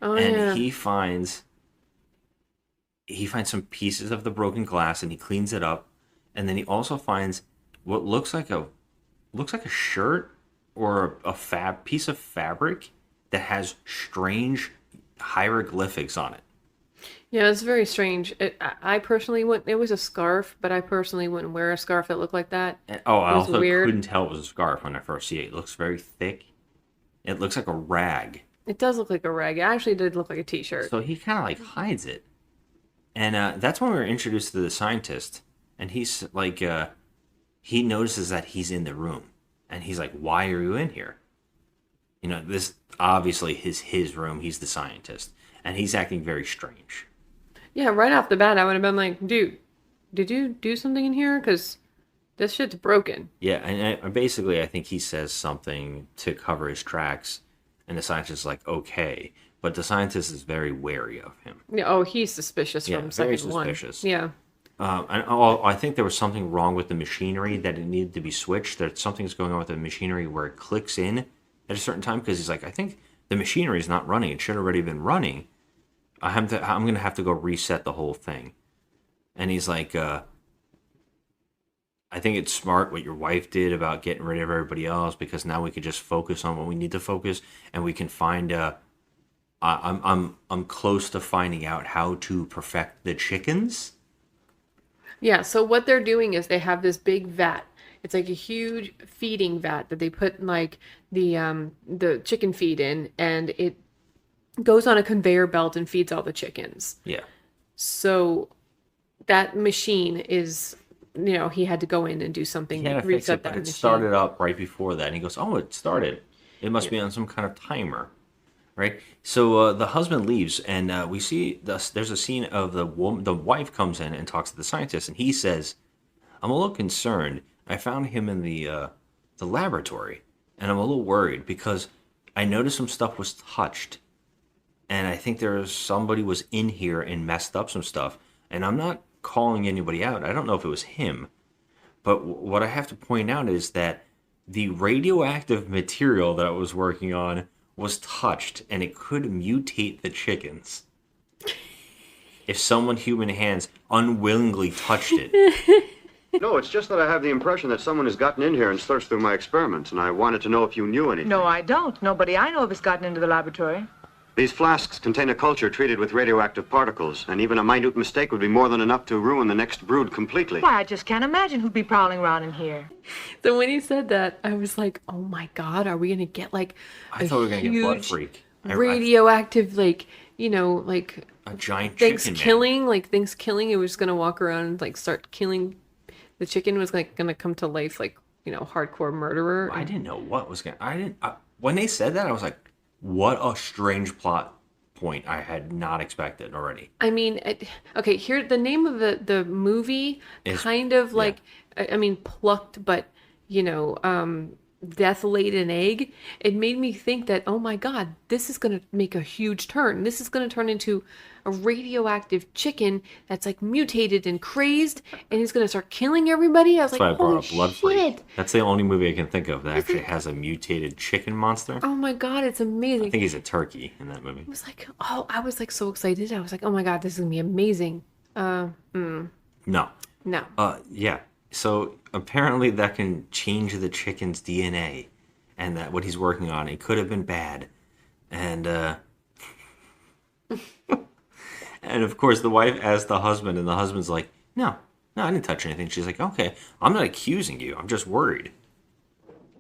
Oh, and yeah. he finds some pieces of the broken glass, and he cleans it up, and then he also finds what looks like a shirt or a piece of fabric that has strange hieroglyphics on it. Yeah, it's very strange. I personally wouldn't. It was a scarf, but I personally wouldn't wear a scarf that looked like that. I It was also weird. couldn't tell it was a scarf when I first see it. It looks very thick. It looks like a rag. It does look like a rag. It actually did look like a t-shirt. So he kind of like hides it. And that's when we were introduced to the scientist. And he's like, he notices that he's in the room. And he's like, why are you in here? This obviously is his room. He's the scientist. And he's acting very strange. Yeah, right off the bat, I would have been like, dude, did you do something in here? Because this shit's broken. Yeah, and basically I think he says something to cover his tracks. And the scientist is like, okay. But the scientist is very wary of him. Yeah, he's suspicious Yeah, from very second one. suspicious. Yeah. I think there was something wrong with the machinery, that it needed to be switched. That something's going on with the machinery where it clicks in at a certain time, because he's like, I think the machinery is not running. It should have already been running. I'm going to have to go reset the whole thing. And he's like, I think it's smart what your wife did about getting rid of everybody else because now we could just focus on what we need to focus, and we can find. I'm close to finding out how to perfect the chickens. Yeah, so what they're doing is they have this big vat. It's like a huge feeding vat that they put like the chicken feed in, and it goes on a conveyor belt and feeds all the chickens. Yeah. So that machine is, he had to go in and do something He had to to fix reset it, but that it machine. started up right before that. And he goes, "Oh, it started. It must be on some kind of timer." Right. So the husband leaves, and we see there's a scene of the wife comes in and talks to the scientist, and he says, "I'm a little concerned. I found him in the laboratory, and I'm a little worried because I noticed some stuff was touched, and I think somebody was in here and messed up some stuff. And I'm not calling anybody out. I don't know if it was him, but what I have to point out is that the radioactive material that I was working on was touched, and it could mutate the chickens if someone human hands unwillingly touched it." No, it's just that I have the impression that someone has gotten in here and searched through my experiments, and I wanted to know if you knew anything. No, I don't. Nobody I know of has gotten into the laboratory. These flasks contain a culture treated with radioactive particles, and even a minute mistake would be more than enough to ruin the next brood completely. Why, I just can't imagine who'd be prowling around in here. So when he said that, I was like, oh my God, are we going to get like I thought we were going to get Blood Freak. radioactive, like, like a giant things chicken killing, man. Like things killing. It was going to walk around and like start killing. The chicken was like going to come to life, like, hardcore murderer. I didn't know what was going to... when they said that, I was like, what a strange plot point I had not expected already. I mean, okay, here, the name of the movie is kind of like, yeah. I mean, plucked, but, death laid an egg. It made me think that, oh my God, this is going to make a huge turn. This is going to turn into a radioactive chicken that's like mutated and crazed, and he's going to start killing everybody. I was That's like, why I brought holy up Blood shit. Freak. That's the only movie I can think of that actually has a mutated chicken monster. Oh my God, it's amazing. I think he's a turkey in that movie. I was like, I was like so excited. I was like, oh my God, this is going to be amazing. No. No. Yeah. So apparently that can change the chicken's DNA, and that what he's working on, it could have been bad. And and of course the wife asks the husband, and the husband's like, no, I didn't touch anything. She's like, okay, I'm not accusing you. I'm just worried.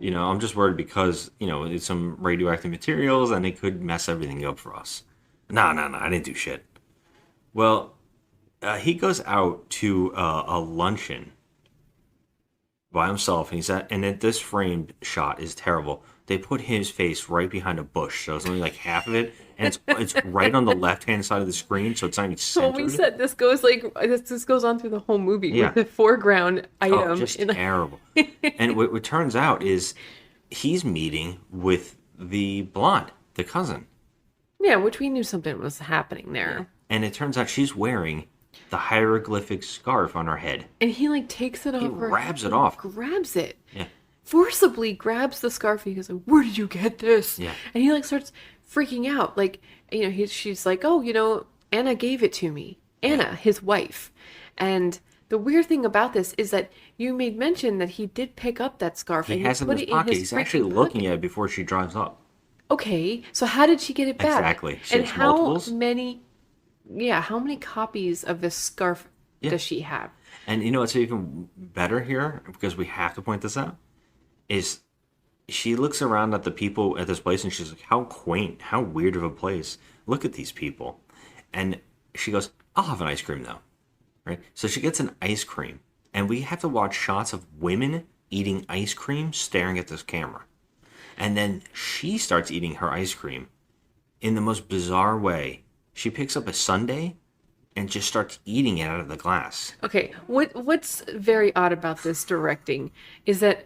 I'm just worried because, it's some radioactive materials and it could mess everything up for us. No, I didn't do shit. Well, he goes out to a luncheon by himself, and this framed shot is terrible. They put his face right behind a bush, so it's only like half of it, and it's right on the left-hand side of the screen, so it's not even centered. Well, we said this goes on through the whole movie with the foreground item. Just terrible. And what turns out is he's meeting with the blonde, the cousin. Yeah, which we knew something was happening there. And it turns out she's wearing the hieroglyphic scarf on her head. And he like takes it off. He grabs it off. Grabs it. Yeah. Forcibly grabs the scarf. He goes, "Where did you get this?" Yeah. And he like starts freaking out. Like, she's like, "Oh, Anna gave it to me." Anna, his wife. And the weird thing about this is that you made mention that he did pick up that scarf. He has it in his pocket. He's actually looking at it before she drives up. Okay, so how did she get it back? Exactly. And how many copies of this scarf does she have? And what's even better here, because we have to point this out, is she looks around at the people at this place and she's like, how quaint, how weird of a place. Look at these people. And she goes, I'll have an ice cream though. Right? So she gets an ice cream, and we have to watch shots of women eating ice cream staring at this camera. And then she starts eating her ice cream in the most bizarre way. She picks up a sundae and just starts eating it out of the glass. Okay, what's very odd about this directing is that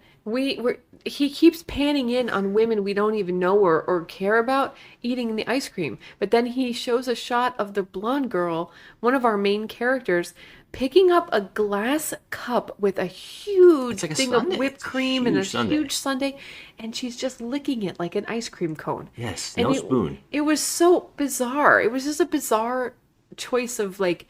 he keeps panning in on women we don't even know or care about eating the ice cream. But then he shows a shot of the blonde girl, one of our main characters, picking up a glass cup with a huge thing of whipped cream and a huge sundae, and she's just licking it like an ice cream cone. Yes, no spoon. It was so bizarre. It was just a bizarre choice of like,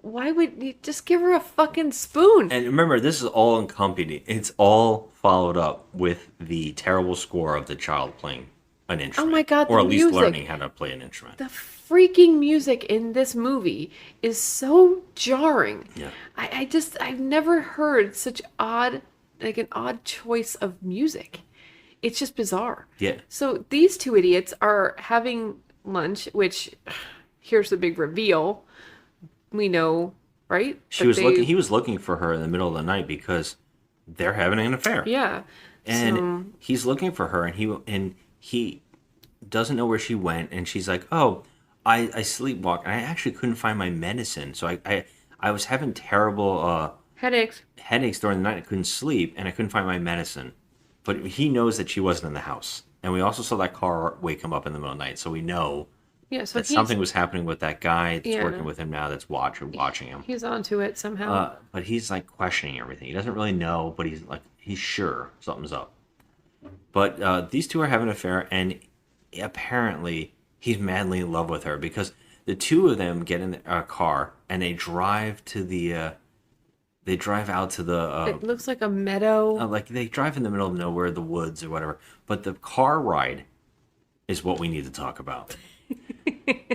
why would you just give her a fucking spoon? And remember, this is all accompanied. It's all followed up with the terrible score of the child playing an instrument. Oh my God, or the at least music. learning how to play an instrument. The freaking music in this movie is so jarring. Yeah. I've never heard such an odd choice of music. It's just bizarre. Yeah. So these two idiots are having lunch, which here's the big reveal. We know, right? He was looking for her in the middle of the night because they're having an affair. Yeah. And he's looking for her, and he doesn't know where she went, and she's like, "Oh, I sleepwalked, and I actually couldn't find my medicine, so I was having terrible headaches during the night. I couldn't sleep, and I couldn't find my medicine." But he knows that she wasn't in the house, and we also saw that car wake him up in the middle of the night, so we know so that something was happening with that guy that's working with him now, that's watching him. He's onto it somehow. But he's like questioning everything. He doesn't really know, but he's sure something's up. But these two are having an affair, and apparently he's madly in love with her because the two of them get in a car and they drive to the. They drive out to the. It looks like a meadow. Like they drive in the middle of nowhere, the woods or whatever. But the car ride is what we need to talk about.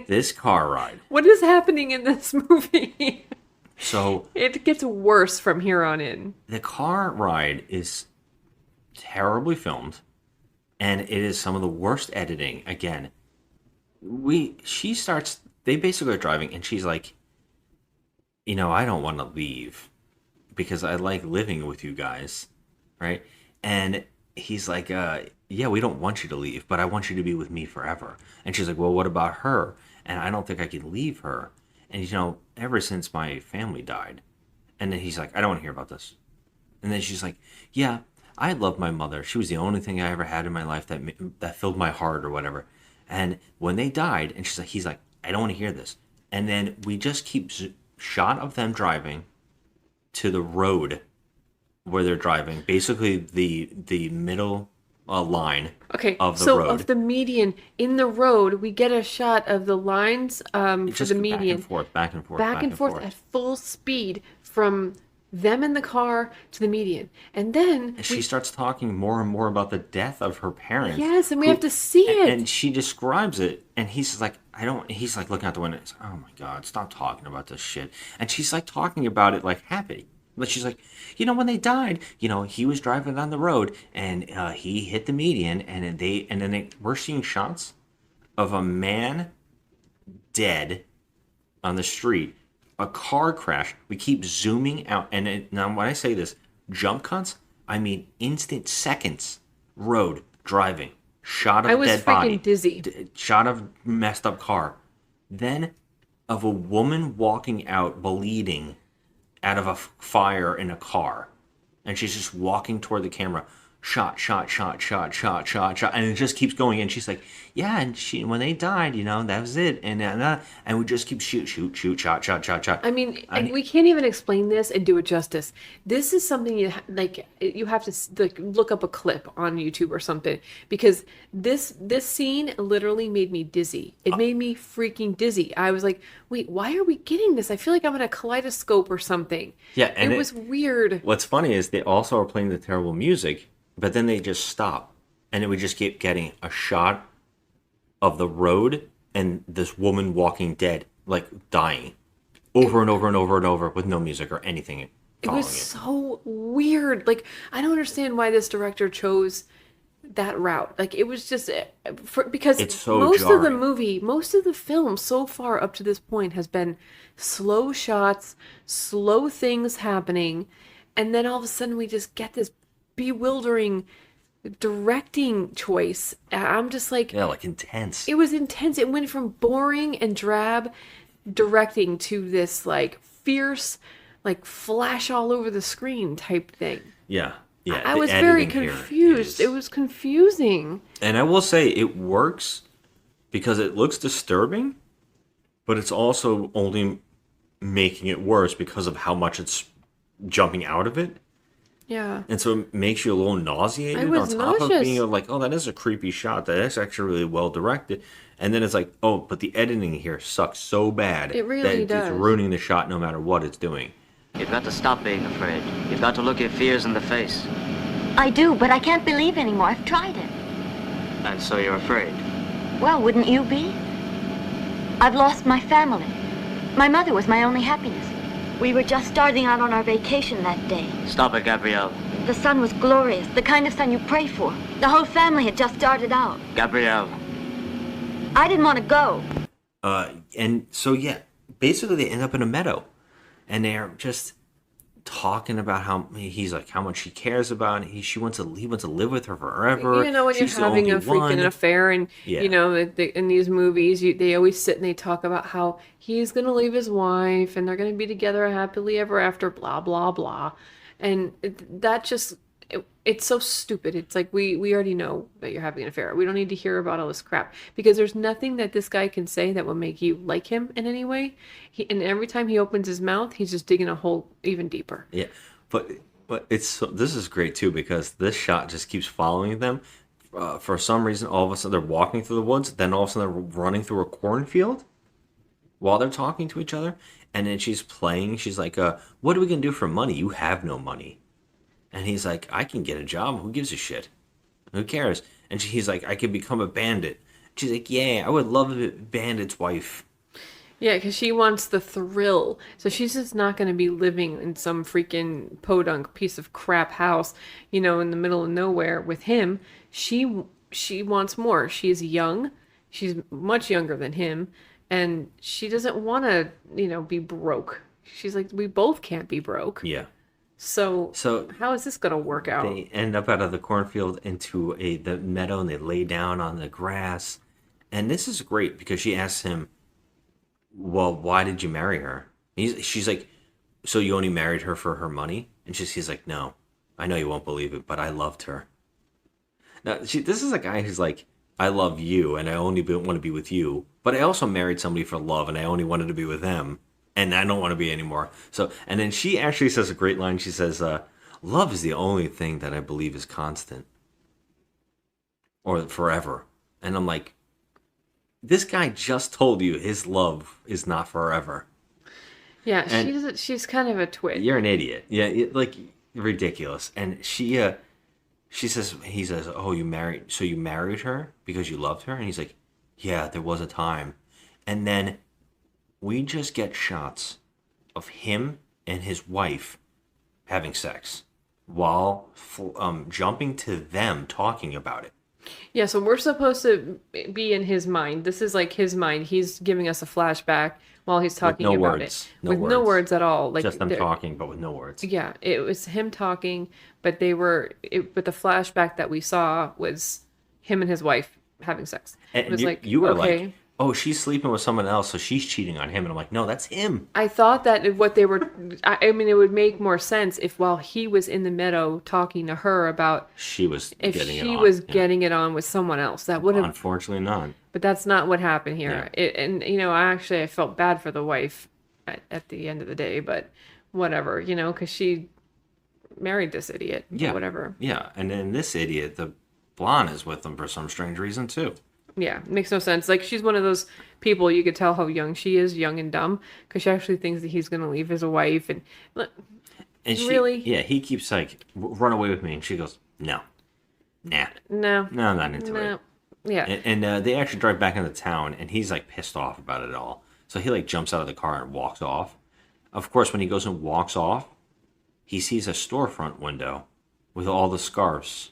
This car ride. What is happening in this movie? So it gets worse from here on in. The car ride is terribly filmed, and it is some of the worst editing. Again, they basically are driving, and she's like, I don't want to leave because I like living with you guys, right? And he's like, yeah, we don't want you to leave, but I want you to be with me forever. And she's like, well, what about her? And I don't think I can leave her. And, ever since my family died. And then he's like, I don't want to hear about this. And then she's like, yeah, I love my mother. She was the only thing I ever had in my life that filled my heart or whatever. And when they died, and he's like, I don't want to hear this. And then we just keep shot of them driving to the road where they're driving, basically the middle line of the road. Of the median in the road, we get a shot of the lines for the median. Back and forth at full speed from them in the car to the median. And then she starts talking more and more about the death of her parents. Yes, and we have to see it. And she describes it, and he's like, he's like looking out the window. He's like, oh my God, stop talking about this shit. And she's like talking about it like happy. But she's like, when they died, he was driving down the road and he hit the median, and then we're seeing shots of a man dead on the street, a car crash. We keep zooming out, and now when I say this, jump cuts, I mean instant seconds. Road driving, shot of dead body, I was freaking dizzy. Shot of messed up car, then of a woman walking out bleeding out of a fire in a car, and she's just walking toward the camera, shot, and it just keeps going. And she's like, yeah, and when they died, that was it, and we just keep shoot, shot. I mean, we can't even explain this and do it justice. This is something you have to look up a clip on YouTube or something, because this scene literally made me dizzy. It made me freaking dizzy. I was like, wait, why are we getting this? I feel like I'm in a kaleidoscope or something. Yeah, and it was weird. What's funny is they also are playing the terrible music, but then they just stop, and then we just keep getting a shot of the road and this woman walking dead, like dying, over and over with no music or anything following it. Was so weird. Like, I don't understand why this director chose that route. Like, it was just because it's so most jarring. of the movie, most of the film so far up to this point has been slow shots, slow things happening, and then all of a sudden we just get this bewildering directing choice. I'm just like, yeah, like intense. It was intense. It went from boring and drab directing to this like fierce, like flash all over the screen type thing. Yeah. I was very confused. It was confusing. And I will say it works because it looks disturbing, but it's also only making it worse because of how much it's jumping out of it. Yeah. And so it makes you a little nauseated I was on top of nauseous. being like, oh, that is a creepy shot. That is actually really well directed. And then it's like, oh, but the editing here sucks so bad It really that it's does. ruining the shot no matter what it's doing. You've got to stop being afraid. You've got to look your fears in the face. I do, but I can't believe anymore. I've tried it. And so you're afraid. Well, wouldn't you be? I've lost my family. My mother was my only happiness. We were just starting out on our vacation that day. Stop it, Gabrielle. The sun was glorious, the kind of sun you pray for. The whole family had just started out. Gabrielle. I didn't want to go. And so, yeah, basically they end up in a meadow. And they're just talking about how he's like, how much he cares about it. He wants to live with her forever. You know, when She's the you're having a only one. freaking affair, and Yeah. you know, in these movies, they always sit and they talk about how he's gonna leave his wife and they're gonna be together happily ever after, blah blah blah, and that just it's so stupid. It's like we already know that you're having an affair. We don't need to hear about all this crap because there's nothing that this guy can say that will make you like him in any way. And every time he opens his mouth, he's just digging a hole even deeper. Yeah, but this is great too because this shot just keeps following them. For some reason, all of a sudden they're walking through the woods. Then all of a sudden they're running through a cornfield while they're talking to each other. And then she's playing. She's like, "What are we gonna do for money? You have no money." And he's like, "I can get a job. Who gives a shit? Who cares?" And he's like, "I could become a bandit." She's like, "Yeah, I would love a bandit's wife." Yeah, because she wants the thrill. So she's just not going to be living in some freaking podunk piece of crap house, you know, in the middle of nowhere with him. She wants more. She's young. She's much younger than him. And she doesn't want to, you know, be broke. She's like, we both can't be broke. Yeah. So So how is this going to work out? they end up out of the cornfield into the meadow, and they lay down on the grass. And this is great because she asks him, "Well, why did you marry her?" She's like, "So you only married her for her money?" And he's like, "No, I know you won't believe it, but I loved her." Now, this is a guy who's like, "I love you, and I only want to be with you, but I also married somebody for love, and I only wanted to be with them, and I don't want to be anymore." So, and then she actually says a great line. She says, "Love is the only thing that I believe is constant, or forever." And I'm like, this guy just told you his love is not forever. Yeah, And- she's kind of a twit. You're an idiot. Yeah, like ridiculous. And she says, he says, "Oh, you married her because you loved her?" And he's like, "Yeah, there was a time." And then we just get shots of him and his wife having sex while jumping to them talking about it. Yeah, so we're supposed to be in his mind. This is like his mind. He's giving us a flashback while he's talking no about words. it. No With no words. words at all. Like Just them they're- talking, but with no words. Yeah, it was him talking, but but the flashback that we saw was him and his wife having sex. And It was you were okay. like, "Oh, she's sleeping with someone else, so she's cheating on him." And I'm like, "No, that's him." I thought that what they were, I mean, it would make more sense if while he was in the meadow talking to her about She was if getting it she on. was Yeah. getting it on with someone else. That would have, Unfortunately, not. but that's not what happened here. Yeah. And, you know, I felt bad for the wife at the end of the day, but whatever, you know, because she married this idiot. But Yeah. whatever. Yeah, and then this idiot, the blonde, is with him for some strange reason too. Yeah, makes no sense. Like, she's one of those people you could tell how young she is, young and dumb, because she actually thinks that he's going to leave his wife. And And she, Really? yeah, he keeps like, "Run away with me," and she goes, "No, nah, no, no, I'm not into no. it." Yeah. And they actually drive back into town, and he's like pissed off about it all. So he like jumps out of the car and walks off. Of course, when he goes and walks off, he sees a storefront window with all the scarves.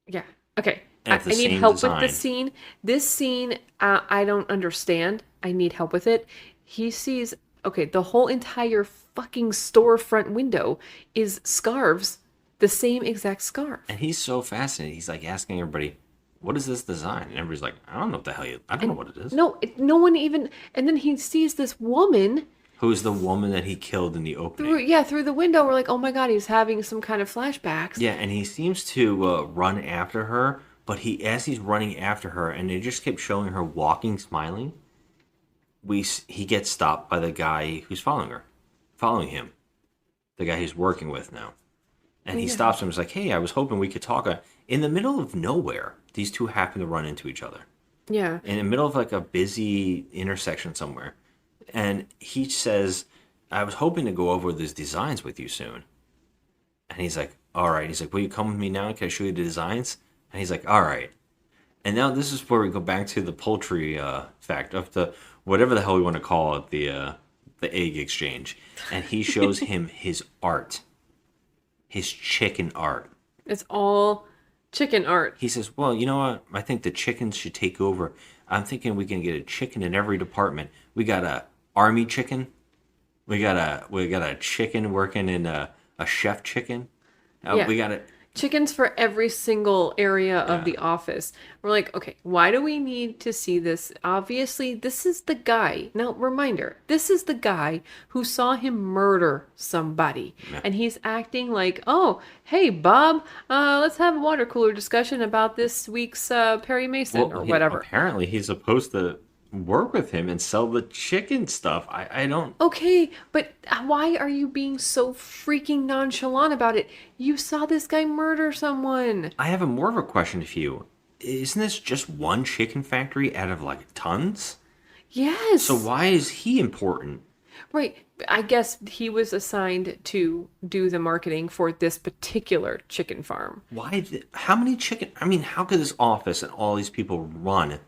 Yeah. Okay. And I it's the need same help design. with this scene. This scene, I don't understand. I need help with it. He sees, okay, the whole entire fucking storefront window is scarves, the same exact scarf. And he's so fascinated. He's like asking everybody, "What is this design?" And everybody's like, "I don't know what the hell I don't know what it is." No, no one even, and then he sees this woman Who's the woman that he killed in the opening? through the window. We're like, oh my God, he's having some kind of flashbacks. Yeah, and he seems to run after her, but as he's running after her, and they just kept showing her walking, smiling, he gets stopped by the guy who's following him, the guy he's working with now, And he stops him. He's like, "Hey, I was hoping we could talk." In the middle of nowhere, these two happen to run into each other. Yeah. In the middle of like a busy intersection somewhere. And he says, "I was hoping to go over these designs with you soon." And he's like, "All right." He's like, "Will you come with me now? Can I show you the designs?" And he's like, "All right." And now this is where we go back to the poultry fact of the whatever the hell we want to call it, the egg exchange. And he shows him his art, his chicken art. It's all chicken art. He says, "Well, you know what? I think the chickens should take over. I'm thinking we can get a chicken in every department. We got a army chicken. We got a chicken working in a chef chicken. Yeah. We got a Chickens for every single area of the office. We're like, okay, why do we need to see this? Obviously, this is the guy. Now, reminder, this is the guy who saw him murder somebody. Yeah. And he's acting like, oh, hey, Bob, let's have a water cooler discussion about this week's Perry Mason or whatever. Apparently, he's supposed to work with him and sell the chicken stuff. I don't. Okay, but why are you being so freaking nonchalant about it? You saw this guy murder someone. I have a more of a question for you. Isn't this just one chicken factory out of like tons? Yes. So why is he important? Right. I guess he was assigned to do the marketing for this particular chicken farm. How many chicken? I mean, how could this office and all these people run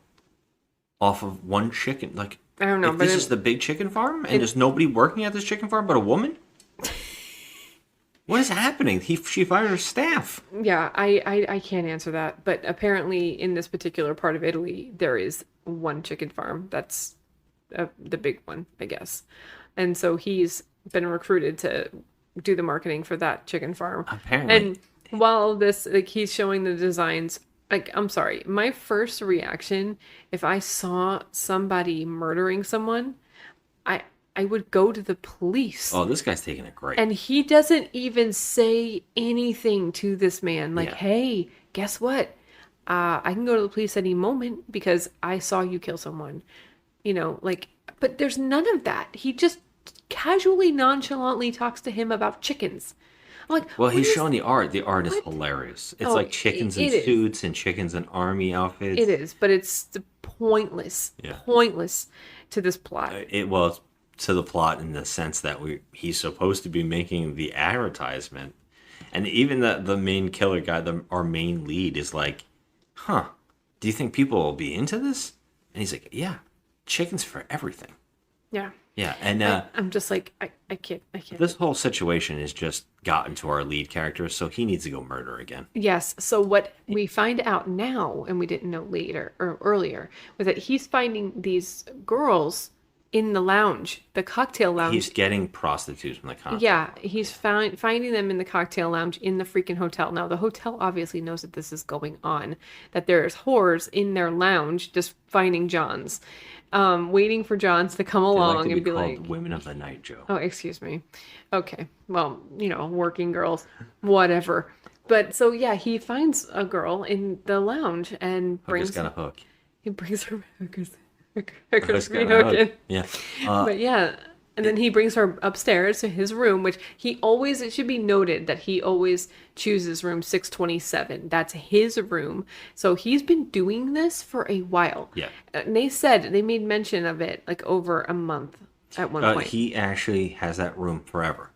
off of one chicken? Like, I don't know. If this is the big chicken farm and there's nobody working at this chicken farm but a woman? What is happening? She fired her staff. Yeah, I can't answer that. But apparently in this particular part of Italy, there is one chicken farm. That's the big one, I guess. And so he's been recruited to do the marketing for that chicken farm. Apparently. And while this, like, he's showing the designs, like, I'm sorry, my first reaction, if I saw somebody murdering someone, I would go to the police. Oh, this guy's taking it great. And he doesn't even say anything to this man. Like, Yeah. hey, guess what? I can go to the police any moment because I saw you kill someone. You know, like, but there's none of that. He just casually, nonchalantly talks to him about chickens. I'm like, well, he's what is- showing the art. The art is hilarious. It's Oh, like chickens in it is. suits and chickens in army outfits. It is, but it's pointless. Yeah. Pointless to this plot. It's to the plot in the sense that he's supposed to be making the advertisement, and even the main killer guy, our main lead, is like, "Huh? Do you think people will be into this?" And he's like, "Yeah, chickens for everything." Yeah. Yeah, and I'm just like, I can't. this whole situation has just gotten to our lead character, so he needs to go murder again. Yes. So what we find out now, and we didn't know later or earlier, was that he's finding these girls in the lounge, the cocktail lounge. He's getting prostitutes from the cocktail. Yeah, he's finding them in the cocktail lounge in the freaking hotel. Now, the hotel obviously knows that this is going on, that there's whores in their lounge just finding Johns, waiting for Johns to come They along like to and be called like, women of the night, Joe. oh, excuse me. Okay. Well, you know, working girls, whatever. But so, yeah, he finds a girl in the lounge and Hooker's brings got a hook. He brings her Hooker's Hooker's got a hooking. hook. Yeah. But yeah, and then he brings her upstairs to his room, which it should be noted that he always chooses room 627. That's his room. So he's been doing this for a while. Yeah. And they made mention of it like over a month at one point. He actually has that room forever.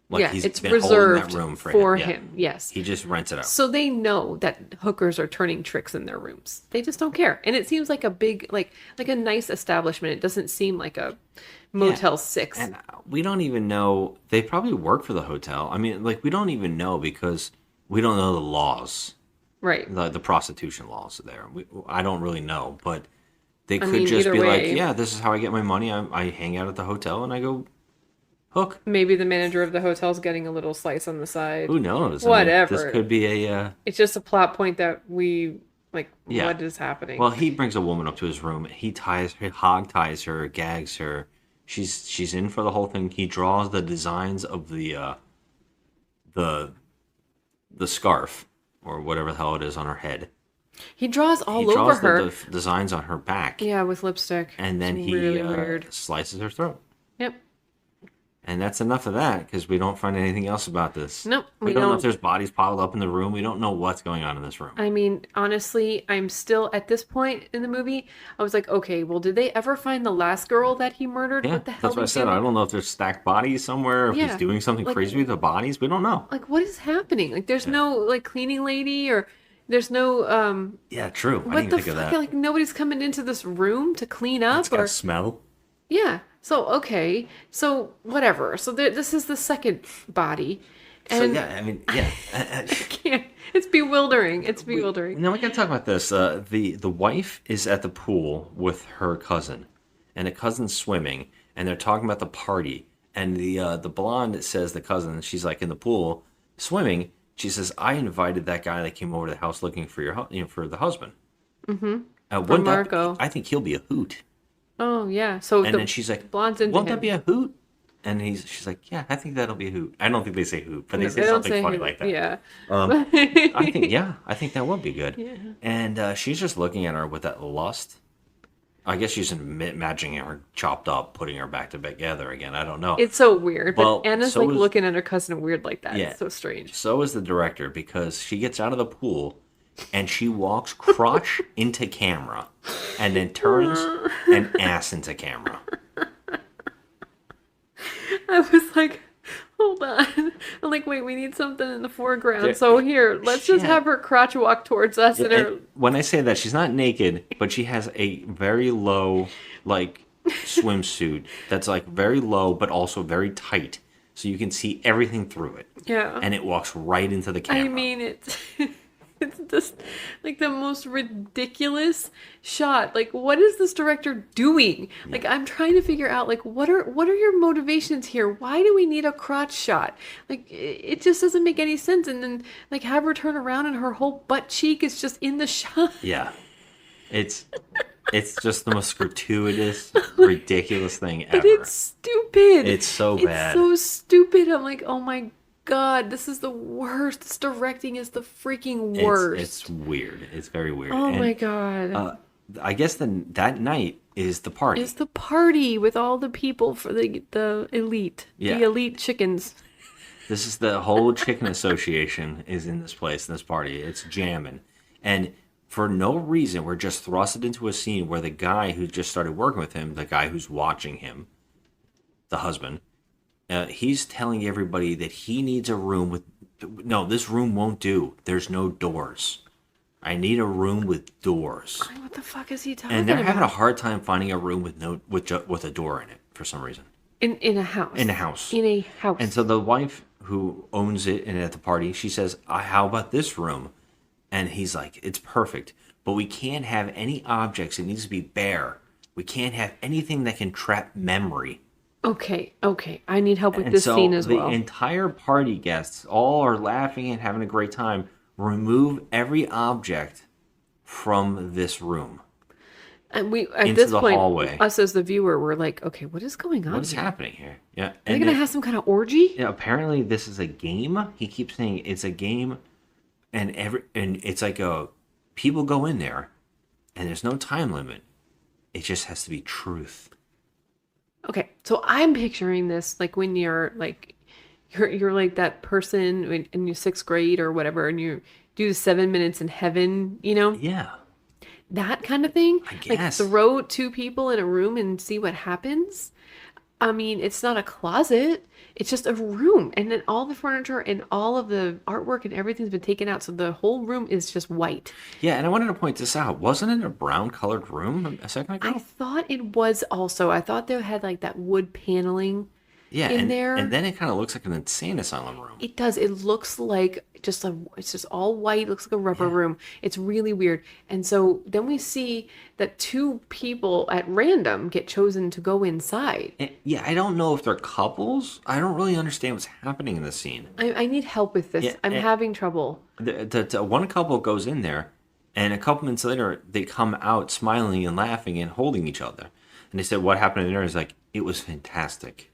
Like, yeah, he's it's been holding reserved that room for him. Yeah. him. Yes. He just rents it out. So they know that hookers are turning tricks in their rooms. They just don't care. And it seems like a big, like a nice establishment. It doesn't seem like a Motel 6. And we don't even know. They probably work for the hotel. I mean, like, we don't even know because we don't know the laws. Right. The prostitution laws there. I don't really know. But they could mean, just either be way, like, yeah, this is how I get my money. I hang out at the hotel and I go hook. Maybe the manager of the hotel's getting a little slice on the side. Who knows? Whatever. I mean, this could be a... It's just a plot point that we, like, Yeah. what is happening? Well, he brings a woman up to his room. He hog ties her, gags her. She's in for the whole thing. He draws the designs of the scarf or whatever the hell it is on her head. He draws all He over draws her. the designs on her back. Yeah, with lipstick. And then It's he really weird. slices her throat. Yep. And that's enough of that because we don't find anything else about this. Nope, We we don't know don't. if there's bodies piled up in the room. We don't know what's going on in this room. I mean, honestly, I'm still at this point in the movie. I was like, okay, well, did they ever find the last girl that he murdered? Yeah, What the hell that's what I did said. do? I don't know if there's stacked bodies somewhere, if he's Yeah, doing something like- crazy with the bodies. We don't know. Like, what is happening? Like, there's no like cleaning lady, or there's no Yeah, true. I what didn't the think of fuck? that. Like, nobody's coming into this room to clean It's up, got or smell. yeah. So okay, so whatever. So this is the second body, So and yeah, I mean, yeah. I can't. It's bewildering. It's bewildering. Now we gotta talk about this. The wife is at the pool with her cousin, and the cousin's swimming, and they're talking about the party. And the blonde says the cousin, she's like in the pool swimming. She says, "I invited that guy that came over to the house looking for for the husband." Mm-hmm. Wouldn't that Marco. I think he'll be a hoot. Oh yeah. So And then she's like, blonde's into "Won't him. that be a hoot?" And she's like, "Yeah, I think that'll be a hoot." I don't think they say hoot, but they No, say they don't something say funny who- like that. Yeah. I think that would be good. Yeah. And she's just looking at her with that lust. I guess she's imagining her chopped up, putting her back together again. I don't know. It's so weird. But Well, Anna's so like is- looking at her cousin weird like that. Yeah. It's so strange. So is the director because she gets out of the pool and she walks crotch into camera and then turns an ass into camera. I was like, hold on. I'm like, wait, we need something in the foreground. Yeah. So here, let's just Yeah. have her crotch walk towards us and her. And when I say that, she's not naked, but she has a very low, like, swimsuit that's like very low, but also very tight, so you can see everything through it. Yeah. And it walks right into the camera. I mean, it's it's just like the most ridiculous shot. Like, what is this director doing? Like, I'm trying to figure out like what are your motivations here? Why do we need a crotch shot? Like, it just doesn't make any sense. And then like have her turn around and her whole butt cheek is just in the shot. Yeah, it's just the most gratuitous, ridiculous thing ever. But it's stupid. It's so bad. It's so stupid. I'm like, oh my God, this is the worst. This directing is the freaking worst. It's weird. It's very weird. Oh And, my God. I guess that night is the party. It's the party with all the people for the elite. Yeah. The elite chickens. This is the whole chicken association is in this place, in this party. It's jamming. And for no reason, we're just thrusted into a scene where the guy who just started working with him, the guy who's watching him, the husband, he's telling everybody that he needs a room with... No, this room won't do. There's no doors. I need a room with doors. What the fuck is he talking And they're about? having a hard time finding a room with with a door in it for some reason. In a house. In a house. In a house. And so the wife who owns it and at the party, she says, "How about this room?" And he's like, "It's perfect, but we can't have any objects. It needs to be bare. We can't have anything that can trap memory." Okay. I need help with And this so scene as the well. entire party guests all are laughing and having a great time. Remove every object from this room. And we at into this the point, hallway. us as the viewer, we're like, okay, what is going on? What is here? happening here? Yeah. Are they gonna then- have some kind of orgy? Yeah, apparently this is a game. He keeps saying it's a game, and it's like people go in there, and there's no time limit. It just has to be truth. Okay, so I'm picturing this like when you're like you're like that person in your 6th grade or whatever, and you do 7 minutes in heaven, you know? Yeah. That kind of thing. I Like guess. throw 2 people in a room and see what happens. I mean, it's not a closet. It's just a room. And then all the furniture and all of the artwork and everything's been taken out. So the whole room is just white. Yeah, and I wanted to point this out. Wasn't it a brown colored room a second ago? I thought it was also. I thought they had like that wood paneling yeah, in there. and then it kind of looks like an insane asylum room. It does. It looks like it's just all white. It looks like a rubber room. It's really weird. And so then we see that 2 people at random get chosen to go inside. Yeah, I don't know if they're couples. I don't really understand what's happening in this scene. I need help with this. Yeah, I'm having trouble. The one couple goes in there, and a couple minutes later, they come out smiling and laughing and holding each other. And they said, "What happened in there?" Is like, "It was fantastic."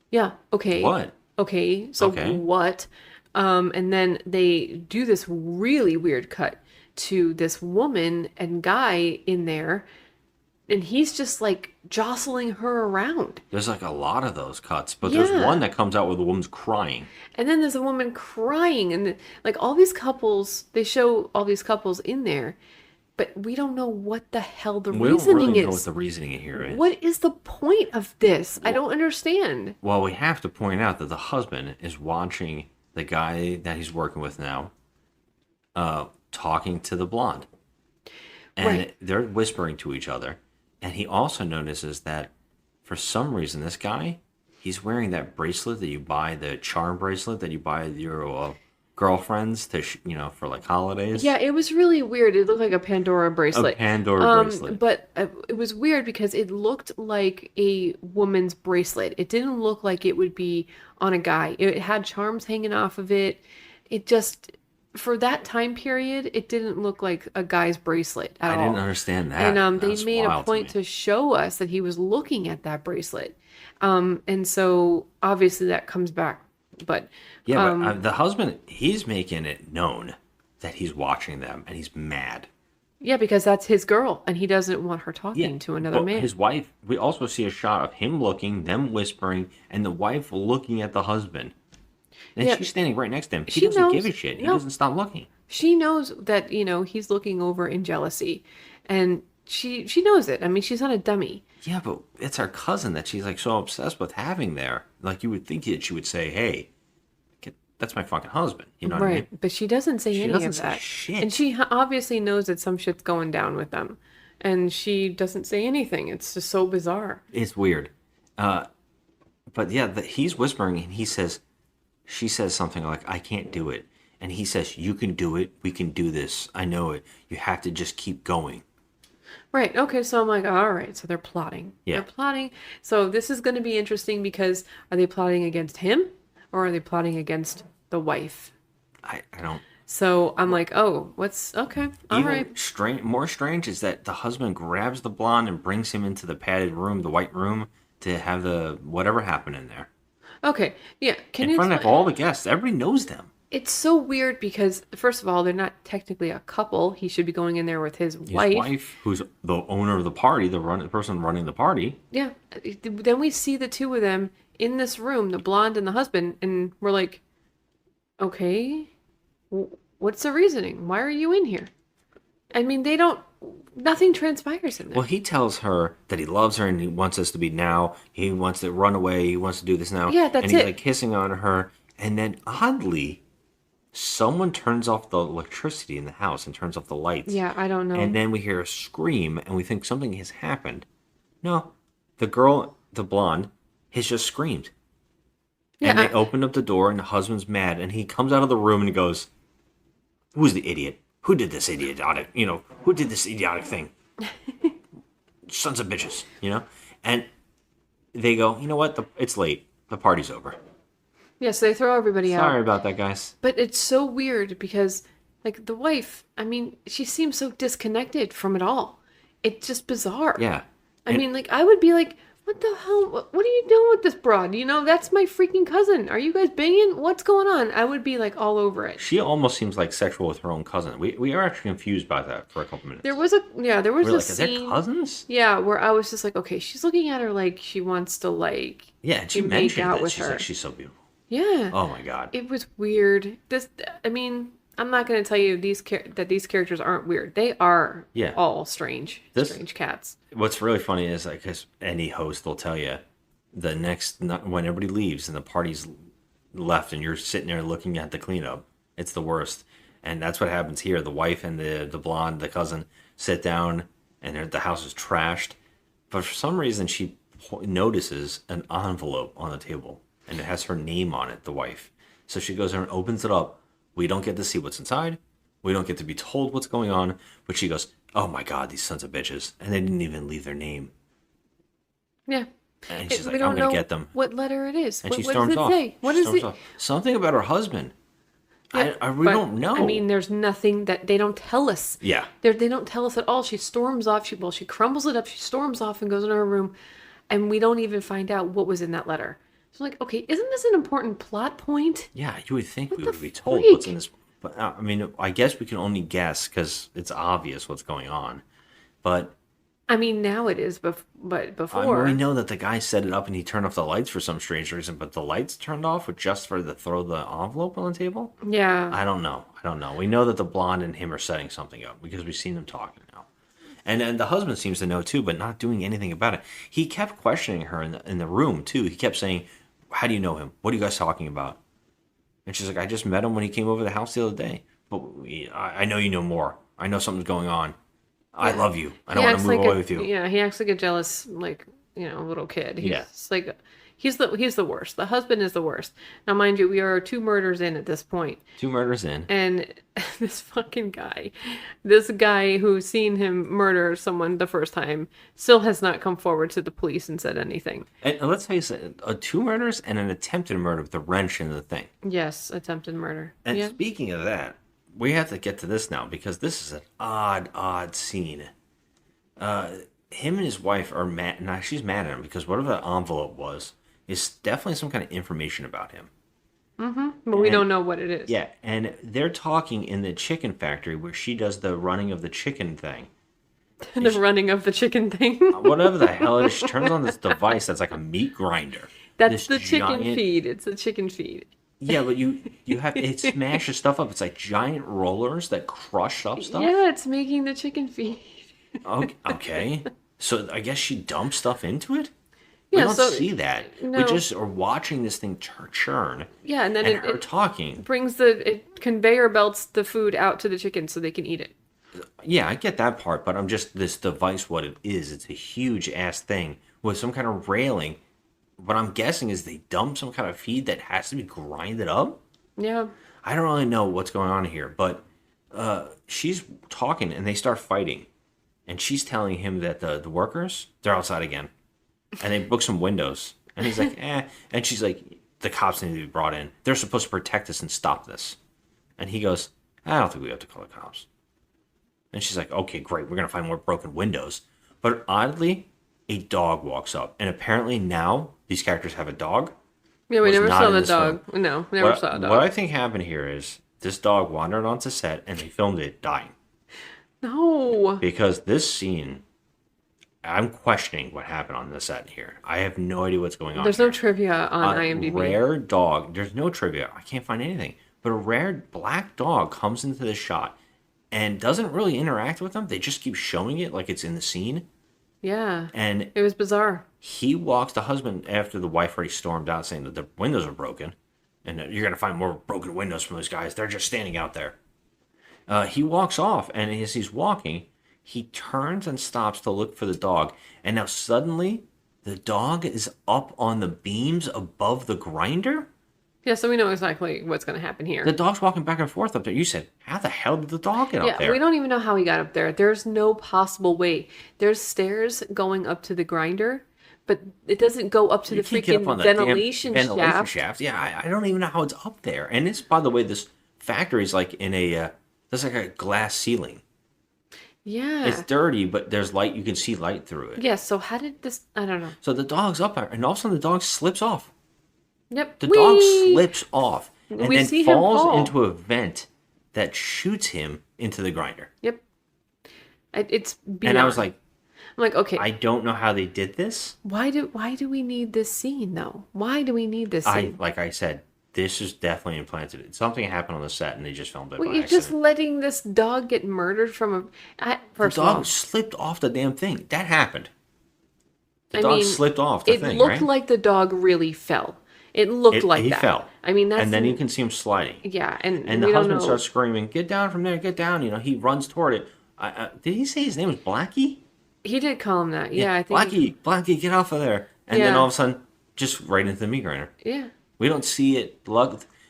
Yeah. Okay. What? Okay. So Okay. what? And then they do this really weird cut to this woman and guy in there. and he's just like jostling her around. There's like a lot of those cuts, but Yeah. there's one that comes out where the woman's crying. And then there's a woman crying, and like all these couples, they show all these couples in there, but we don't know what the hell the We don't reasoning really is. know what the reasoning here is. What is the point of this? I don't understand. Well, we have to point out that the husband is watching the guy that he's working with now, talking to the blonde. And Right. they're whispering to each other. And he also notices that for some reason, this guy, he's wearing that bracelet that you buy, the charm bracelet that you buy your girlfriends to, for like holidays. Yeah, it was really weird. It looked like a Pandora bracelet. A Pandora bracelet. But it was weird because it looked like a woman's bracelet. It didn't look like it would be on a guy. It had charms hanging off of it. It just, for that time period, it didn't look like a guy's bracelet at all. I didn't understand that. And That they was made a wild point me. to show us that he was looking at that bracelet. And so obviously that comes back. But Yeah, but the husband, he's making it known that he's watching them and he's mad. yeah, because that's his girl and he doesn't want her talking to another but man. His wife, we also see a shot of him looking, them whispering, and the wife looking at the husband. And Yeah. she's standing right next to him. He She doesn't give knows- a shit. He no. doesn't stop looking. She knows that, he's looking over in jealousy. And she knows it. I mean, she's not a dummy. Yeah, but it's our cousin that she's like so obsessed with having there. Like you would think that she would say, "Hey, that's my fucking husband." You know what I mean? Right. But she doesn't say She any doesn't of say that. shit. And she obviously knows that some shit's going down with them. And she doesn't say anything. It's just so bizarre. It's weird. But yeah, he's whispering and she says something like, "I can't do it." And he says, "You can do it. We can do this. I know it. You have to just keep going." Right. Okay. So I'm like, all right. So they're plotting. Yeah. They're plotting. So this is going to be interesting because are they plotting against him or are they plotting against the wife? I don't. So I'm like, oh, what's okay. All right. More strange is that the husband grabs the blonde and brings him into the padded room, the white room, to have the whatever happen in there. Okay. Yeah. Can In you front of explain- all the guests. Everybody knows them. It's so weird because first of all, they're not technically a couple. He should be going in there with his His wife. wife, who's the owner of the party, the person running the party. Yeah. Then we see the two of them in this room, the blonde and the husband, and we're like, okay, what's the reasoning? Why are you in here? I mean, nothing transpires in there. Well, he tells her that he loves her and he wants this to be now. He wants to run away. He wants to do this now. Yeah, that's and he's it. like kissing on her. And then oddly, someone turns off the electricity in the house and turns off the lights. Yeah, I don't know. And then we hear a scream and we think something has happened. No, the girl, the blonde, has just screamed. And Yeah, they open up the door and the husband's mad and he comes out of the room and he goes, "Who's the idiot? Who did this who did this idiotic thing? Sons of bitches, And they go, "You know what? It's late. The party's over." Yeah, so they throw everybody out. Sorry about that, guys. But it's so weird because, like, the wife, I mean, she seems so disconnected from it all. It's just bizarre. Yeah. I mean, like, I would be like, what the hell? What are you doing with this broad? That's my freaking cousin. Are you guys banging? What's going on? I would be, like, all over it. She almost seems like sexual with her own cousin. We are actually confused by that for a couple minutes. There was a We're like, scene. are they cousins? Yeah, where I was just like, okay, she's looking at her like she wants to, like, Yeah, and she make mentioned out that. with She's her. like, she's so beautiful. Yeah. Oh my god. It was weird. I mean, I'm not going to tell you that these characters aren't weird. They are all strange cats. What's really funny is, like, because any host will tell you, when everybody leaves and the party's left and you're sitting there looking at the cleanup, it's the worst. And that's what happens here. The wife and the blonde, the cousin, sit down and the house is trashed. But for some reason, she notices an envelope on the table and it has her name on it, the wife. So she goes there and opens it up. We don't get to see what's inside. We don't get to be told what's going on. But she goes, "Oh my god, these sons of bitches." And they didn't even leave their name. Yeah. And she's We like, don't "I'm going know to get them." what letter it is. And What she does storms it off. say? What She is storms it? off. Something about her husband. Yeah, We but, don't know. I mean, there's nothing that they don't tell us. Yeah. They don't tell us at all. She storms off. She crumbles it up. She storms off and goes in her room, and we don't even find out what was in that letter. So I'm like, okay, isn't this an important plot point? Yeah, you would think we the would be told freak? what's in this. But I mean, I guess we can only guess because it's obvious what's going on. But I mean, now it is, but We before. know that the guy set it up and he turned off the lights for some strange reason, but the lights turned off with just for the throw the envelope on the table. Yeah. I don't know. We know that the blonde and him are setting something up because we've seen them talking now, and the husband seems to know too, but not doing anything about it. He kept questioning her in the room too. He kept saying, "How do you know him? What are you guys talking about?" And she's like, "I just met him when he came over the house the other day. But I know you know more. I know something's going on. I love you. I don't want to move away with you." Yeah, he acts like a jealous, like, little kid. He's Yeah. like, he's the worst. The husband is the worst. Now, mind you, we are 2 murders in at this point. 2 murders in. And this guy who's seen him murder someone the first time still has not come forward to the police and said anything. And let's face it, 2 murders and an attempted murder with the wrench in the thing. Yes, attempted murder. And Yeah. speaking of that, we have to get to this now because this is an odd scene. Him and his wife are mad. Now, she's mad at him because whatever that envelope was is definitely some kind of information about him. But we don't know what it is. Yeah, and they're talking in the chicken factory where she does the running of the chicken thing. The running of the chicken thing. Whatever the hell it is, she turns on this device that's like a meat grinder. That's This the chicken giant- feed. It's a chicken feed. Yeah, but you have it smashes stuff up. It's like giant rollers that crush up stuff. Yeah, it's making the chicken feed. Okay. So I guess she dumps stuff into it? Yeah, We don't so- see that. We no. just are watching this thing churn. Yeah, and then And it, her it talking. brings it conveyor belts the food out to the chicken so they can eat it. Yeah, I get that part, but I'm just this device, what it is. It's a huge ass thing with some kind of railing. What I'm guessing is they dump some kind of feed that has to be grinded up. Yeah. I don't really know what's going on here, but she's talking and they start fighting. And she's telling him that the workers, they're outside again. And they book some windows. And he's like, eh. And she's like, the cops need to be brought in. They're supposed to protect us and stop this. And he goes, I don't think we have to call the cops. And she's like, okay, great. We're going to find more broken windows. But oddly, a dog walks up. And apparently now these characters have a dog. Yeah, we Was never not saw in the this dog. film. No, we never What, saw a dog. what I think happened here is this dog wandered onto set and they filmed it dying. No. Because this scene, I'm questioning what happened on the set here. I have no idea what's going on. There's here. no trivia on IMDb. Rare dog. There's no trivia. I can't find anything. But a rare black dog comes into the shot and doesn't really interact with them. They just keep showing it like it's in the scene. Yeah. And It was bizarre. he walks the husband after the wife already stormed out saying that the windows are broken. And that you're going to find more broken windows from those guys. They're just standing out there. He walks off, and as he's walking, he turns and stops to look for the dog. And now suddenly, the dog is up on the beams above the grinder? Yeah, so we know exactly what's going to happen here. The dog's walking back and forth up there. You said, how the hell did the dog get up there? We don't even know how he got up there. There's no possible way. There's stairs going up to the grinder, but it doesn't go up to You the can't get up freaking on the damn ventilation shaft. Yeah, I don't even know how it's up there. And this, by the way, this factory is like in a, there's like a glass ceiling. Yeah. It's dirty, but there's light. You can see light through it. Yeah, so how did this... I don't know. So the dog's up there, and all of a sudden the dog slips off. Yep. The Whee! dog slips off and We then see him falls fall. into a vent that shoots him into the grinder. Yep. It's beyond. And I was like, I'm like, okay, I don't know how they did this. why do we need this scene though? Why do we need this scene? Like I said, this is definitely implanted. Something happened on the set, and they just filmed it Well, by you're accident. just letting this dog get murdered from a... The First of dog all, slipped off the damn thing. That happened. The I dog mean, slipped off the it thing, looked right? like the dog really fell. It looked like he that. fell. I mean, that's... And then you can see him sliding. Yeah, and And we the don't husband know. starts screaming, "Get down from there! Get down!" You know, he runs toward it. Did he say his name was Blackie? He did call him that. Yeah, I think... Blackie, get off of there! And then Yeah. all of a sudden, just right into the meat grinder. Yeah. We don't see it.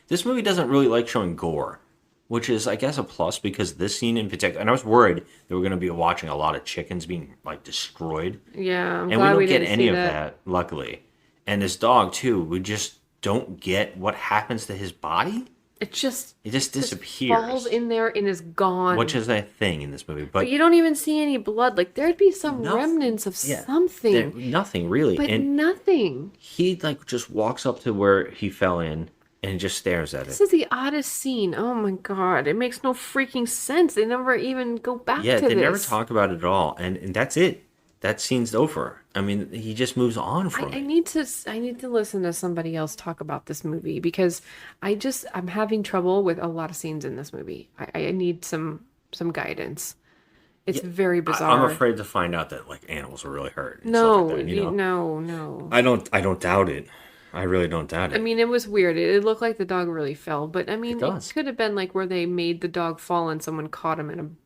This movie doesn't really like showing gore, which is, I guess, a plus because this scene in particular. And I was worried that we're going to be watching a lot of chickens being like destroyed. Yeah, I'm And we glad don't we get didn't any see of that. that, luckily. And this dog too, we just don't get what happens to his body. It just disappears. falls in there and is gone. Which is a thing in this movie, But you don't even see any blood. Like there'd be some Nothing. remnants of Yeah. something, nothing really. but And nothing. he like just walks up to where he fell in and just stares at This it. is the oddest scene. Oh my god, it makes no freaking sense. They never even go back Yeah, to they this. never talk about it at all, and that's it. that scene's over. I mean, he just moves on from I it. need to listen to somebody else talk about this movie because I'm having trouble with a lot of scenes in this movie. I need some guidance. It's very I'm bizarre. afraid to find out that like animals were really hurt and stuff No, like that. no. I don't doubt it. I really don't doubt I it. mean, it was weird. It looked like the dog really fell, but I It mean, it does. could have been like where they made the dog fall and someone caught him in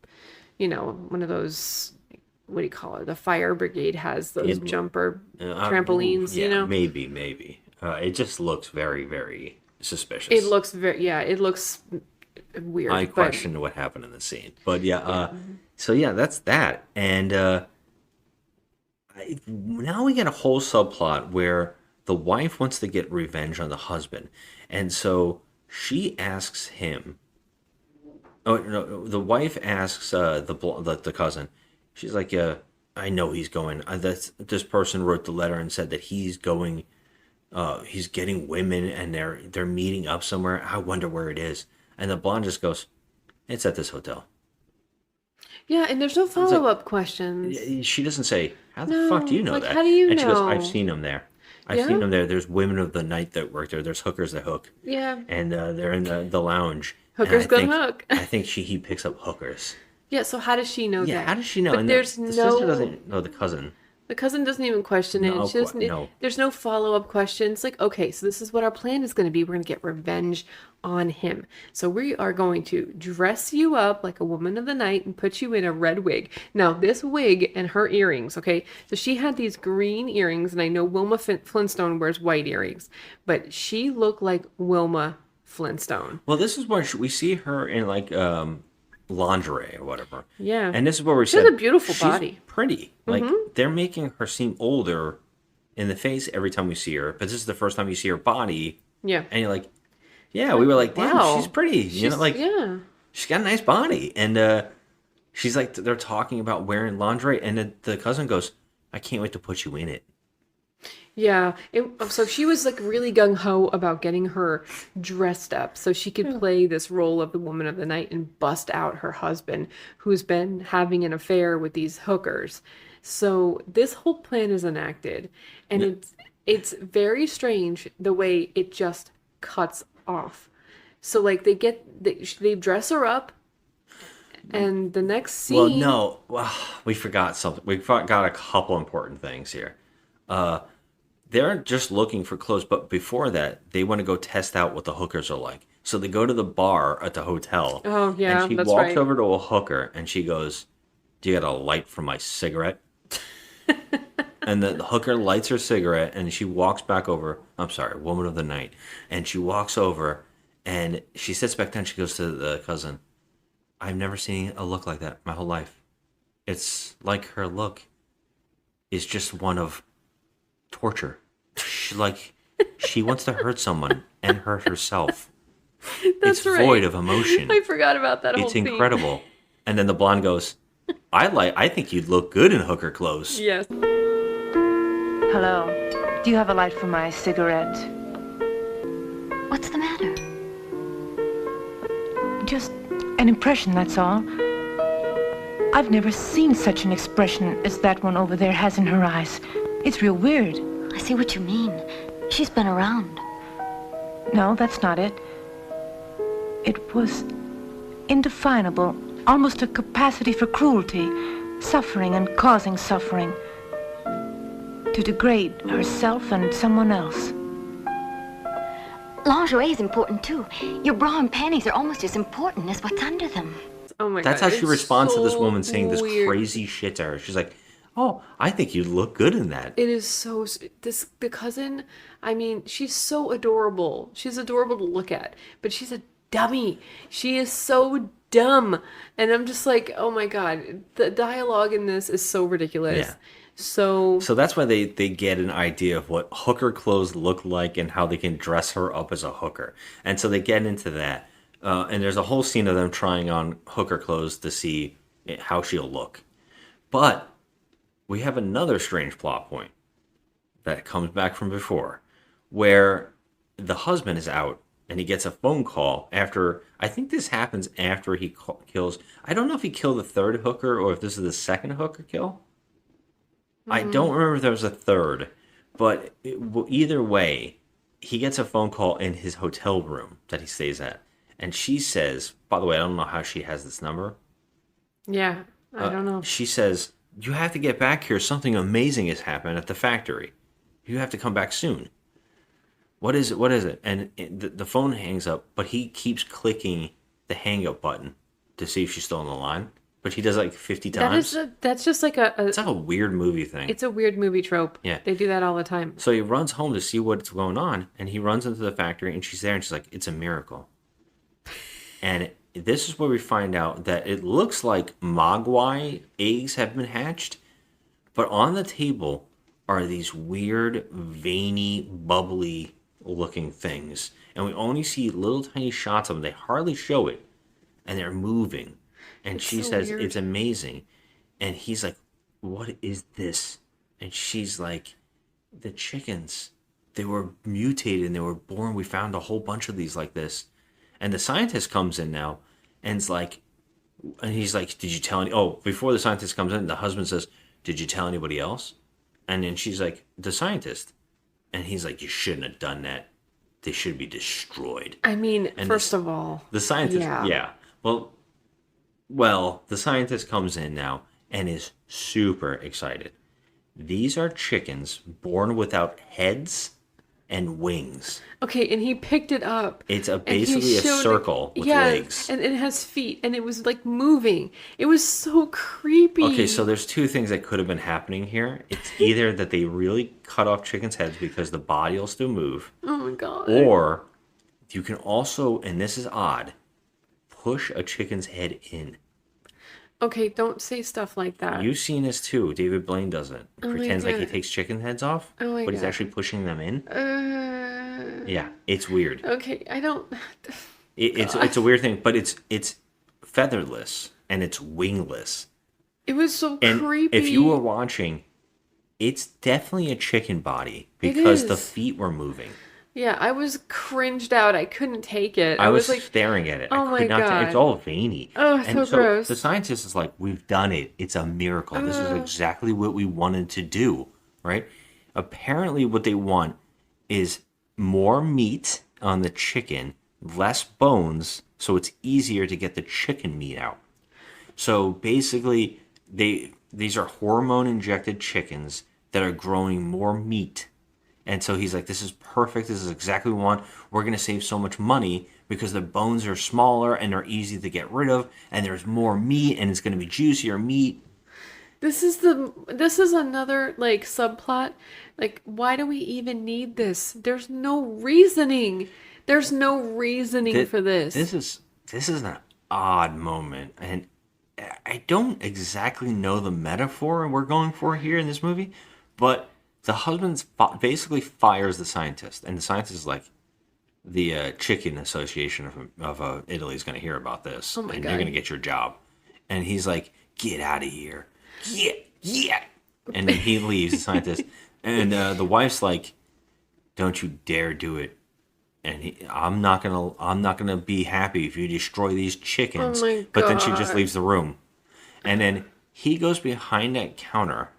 a, one of those, what do you call it? The fire brigade has those jumper trampolines, Yeah, maybe. It just looks very, very suspicious. It looks it looks weird. I but question what happened in the scene, but so yeah, that's that. And now we get a whole subplot where the wife wants to get revenge on the husband, and so she asks him. Oh no, the wife asks the cousin. She's like, I know he's going. This person wrote the letter and said that he's going. He's getting women and they're meeting up somewhere. I wonder where it is." And the blonde just goes, "It's at this hotel." yeah, and there's no follow-up questions. She doesn't say, "How the fuck do you know like, that?" how do you and she goes, know? "I've seen them there. I've Yeah? seen them there. There's women of the night that work there. There's hookers that hook, Yeah. and they're in the lounge. And Hookers I gonna think- hook. I think he picks up hookers. Yeah, so how does she know Yeah, that? how does she know? But And there's the no sister doesn't know the cousin. The cousin doesn't even question it. No, She doesn't. no. There's no follow-up questions. Like, okay, so this is what our plan is going to be. We're going to get revenge on him. So we are going to dress you up like a woman of the night and put you in a red wig. Now, this wig and her earrings, okay? So she had these green earrings, and I know Wilma Flintstone wears white earrings, but she looked like Wilma Flintstone. Well, this is where we see her in like lingerie or whatever. Yeah. And this is where we She has said a beautiful she's body. pretty. Like they're making her seem older in the face every time we see her, but this is the first time you see her body, Yeah. and you're like, yeah, we were like, damn, Wow. she's pretty. You know, like yeah. she's got a nice body, and she's like, they're talking about wearing lingerie, and the cousin goes, I can't wait to put you in it. Yeah, so she was like really gung ho about getting her dressed up so she could play this role of the woman of the night and bust out her husband who's been having an affair with these hookers. So this whole plan is enacted, and it's very strange the way it just cuts off. So like they dress her up, and the next scene. Well, no, we forgot something. We forgot a couple important things here. They're just looking for clothes, but before that, they want to go test out what the hookers are like. So they go to the bar at the hotel. Oh, yeah, and she that's walks right. over to a hooker, and she goes, "Do you got a light for my cigarette?" And the hooker lights her cigarette, and she walks back over. I'm sorry, woman of the night. And she walks over, and she sits back down. She goes to the cousin, "I've never seen a look like that my whole life. It's like her look is just one of torture. She wants to hurt someone and hurt herself. That's It's right. void of emotion. I forgot about that whole It's scene. incredible." And then the blonde goes, I think you'd look good in hooker clothes." Yes. Hello. Do you have a light for my cigarette? What's the matter? Just an impression, that's all. I've never seen such an expression as that one over there has in her eyes. It's real weird. I see what you mean. She's been around. No, that's not it. It was indefinable, almost a capacity for cruelty, suffering and causing suffering, to degrade herself and someone else. Lingerie is important too. Your bra and panties are almost as important as what's under them. Oh my That's god. how she it's responds to this so woman saying this weird. crazy shit to her. She's like, "Oh, I think you'd look good in that." It is so the cousin. I mean, she's so adorable. She's adorable to look at, but she's a dummy. She is so dumb, and I'm just like, oh my god, the dialogue in this is so ridiculous. Yeah. So So that's why they get an idea of what hooker clothes look like and how they can dress her up as a hooker. And so they get into that. And there's a whole scene of them trying on hooker clothes to see how she'll look. But we have another strange plot point that comes back from before, where the husband is out and he gets a phone call after, I think this happens after he kills, I don't know if he killed the third hooker or if this is the second hooker kill. I don't remember if there was a third, but either way, he gets a phone call in his hotel room that he stays at. And she says, by the way, I don't know how she has this number. Yeah, I don't know. She says, you have to get back here. Something amazing has happened at the factory. You have to come back soon. What is it? What is it? And the phone hangs up, but he keeps clicking the hang up button to see if she's still on the line. But he does like 50 times. That's just like It's like a weird movie thing. It's a weird movie trope. Yeah. They do that all the time. So he runs home to see what's going on, and he runs into the factory, and she's there, and she's like, it's a miracle. And this is where we find out that it looks like Mogwai eggs have been hatched, but on the table are these weird, veiny, bubbly looking things. And we only see little tiny shots of them. They hardly show it. And they're moving. And she says, weird. It's amazing. And he's like, what is this? And she's like, the chickens. They were mutated and they were born. We found a whole bunch of these like this. And the scientist comes in now and he's like, did you tell any? Oh, before the scientist comes in, the husband says, did you tell anybody else? And then she's like, the scientist. And he's like, you shouldn't have done that. They should be destroyed. I mean, and first of all, the scientist, yeah. Well, the scientist comes in now and is super excited. These are chickens born without heads and wings. Okay, and he picked it up. It's basically a circle with legs. And it has feet, and it was like moving. It was so creepy. Okay, so there's two things that could have been happening here. It's either that they really cut off chickens' heads because the body will still move. Oh my god. Or you can also, and this is odd, push a chicken's head in. Okay, don't say stuff like that. You've seen this too. David Blaine does it. He pretends like he takes chicken heads off, but he's actually pushing them in. Yeah, it's weird. Okay, I don't. It's a weird thing, but it's featherless and it's wingless. It was so and creepy. If you were watching, it's definitely a chicken body because the feet were moving. Yeah, I was cringed out. I couldn't take it. I was like staring at it. Oh my god, it's all veiny. Oh, so gross. The scientist is like, "We've done it. It's a miracle. This is exactly what we wanted to do." Right? Apparently, what they want is more meat on the chicken, less bones, so it's easier to get the chicken meat out. So basically, these are hormone injected chickens that are growing more meat. And so he's like, this is perfect. This is exactly what we want. We're going to save so much money because the bones are smaller and they're easy to get rid of. And there's more meat and it's going to be juicier meat. This is another like subplot. Like, why do we even need this? There's no reasoning. There's no reasoning for this. This is an odd moment. And I don't exactly know the metaphor we're going for here in this movie, but the husband basically fires the scientist, and the scientist is like, the Chicken Association of Italy is going to hear about this, and you're going to get your job. And he's like, get out of here. Yeah. And then he leaves, the scientist. And the wife's like, don't you dare do it. And I'm not gonna be happy if you destroy these chickens. Oh my God. But then she just leaves the room. And then he goes behind that counter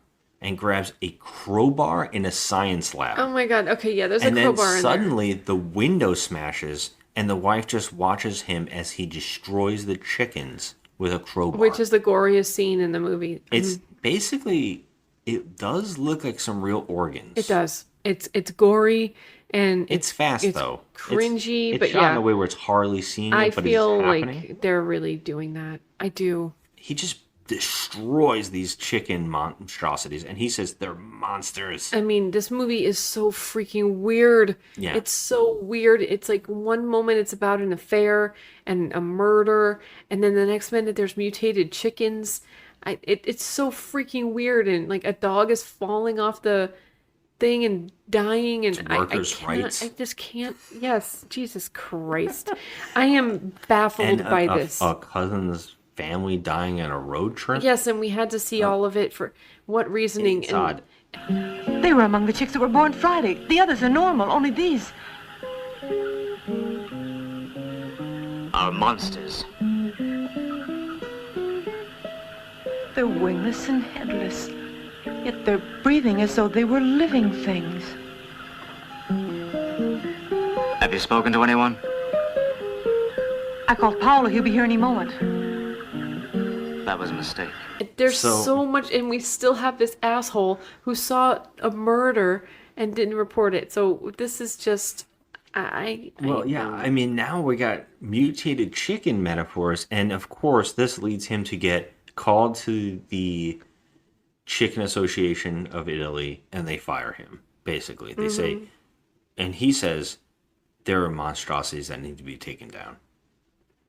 and grabs a crowbar in a science lab. Oh my god, okay, yeah, there's a crowbar in there. And then suddenly the window smashes and the wife just watches him as he destroys the chickens with a crowbar. Which is the goriest scene in the movie. It's basically, it does look like some real organs. It does. It's gory and it's fast though. Cringy, it's but shot yeah. in a way where it's hardly seen I it, but feel it's happening. like they're really doing that. I do. He just destroys these chicken monstrosities, and he says they're monsters. I mean, this movie is so freaking weird. Yeah. It's so weird. It's like one moment it's about an affair and a murder, and then the next minute there's mutated chickens. It's so freaking weird, and like a dog is falling off the thing and dying, and workers' rights. I just can't. Yes, Jesus Christ, I am baffled by this. A cousin's family dying on a road trip. Yes, and we had to see all of it for what reasoning? It's odd. They were among the chicks that were born Friday. The others are normal, only these are monsters. They're wingless and headless. Yet they're breathing as though they were living things. Have you spoken to anyone? I called Paolo. He'll be here any moment. That was a mistake. There's So- so much, and we still have this asshole who saw a murder and didn't report it. So this is just, I mean, now we got mutated chicken metaphors, and of course, this leads him to get called to the Chicken Association of Italy, and they fire him. Basically, they say, and he says, there are monstrosities that need to be taken down,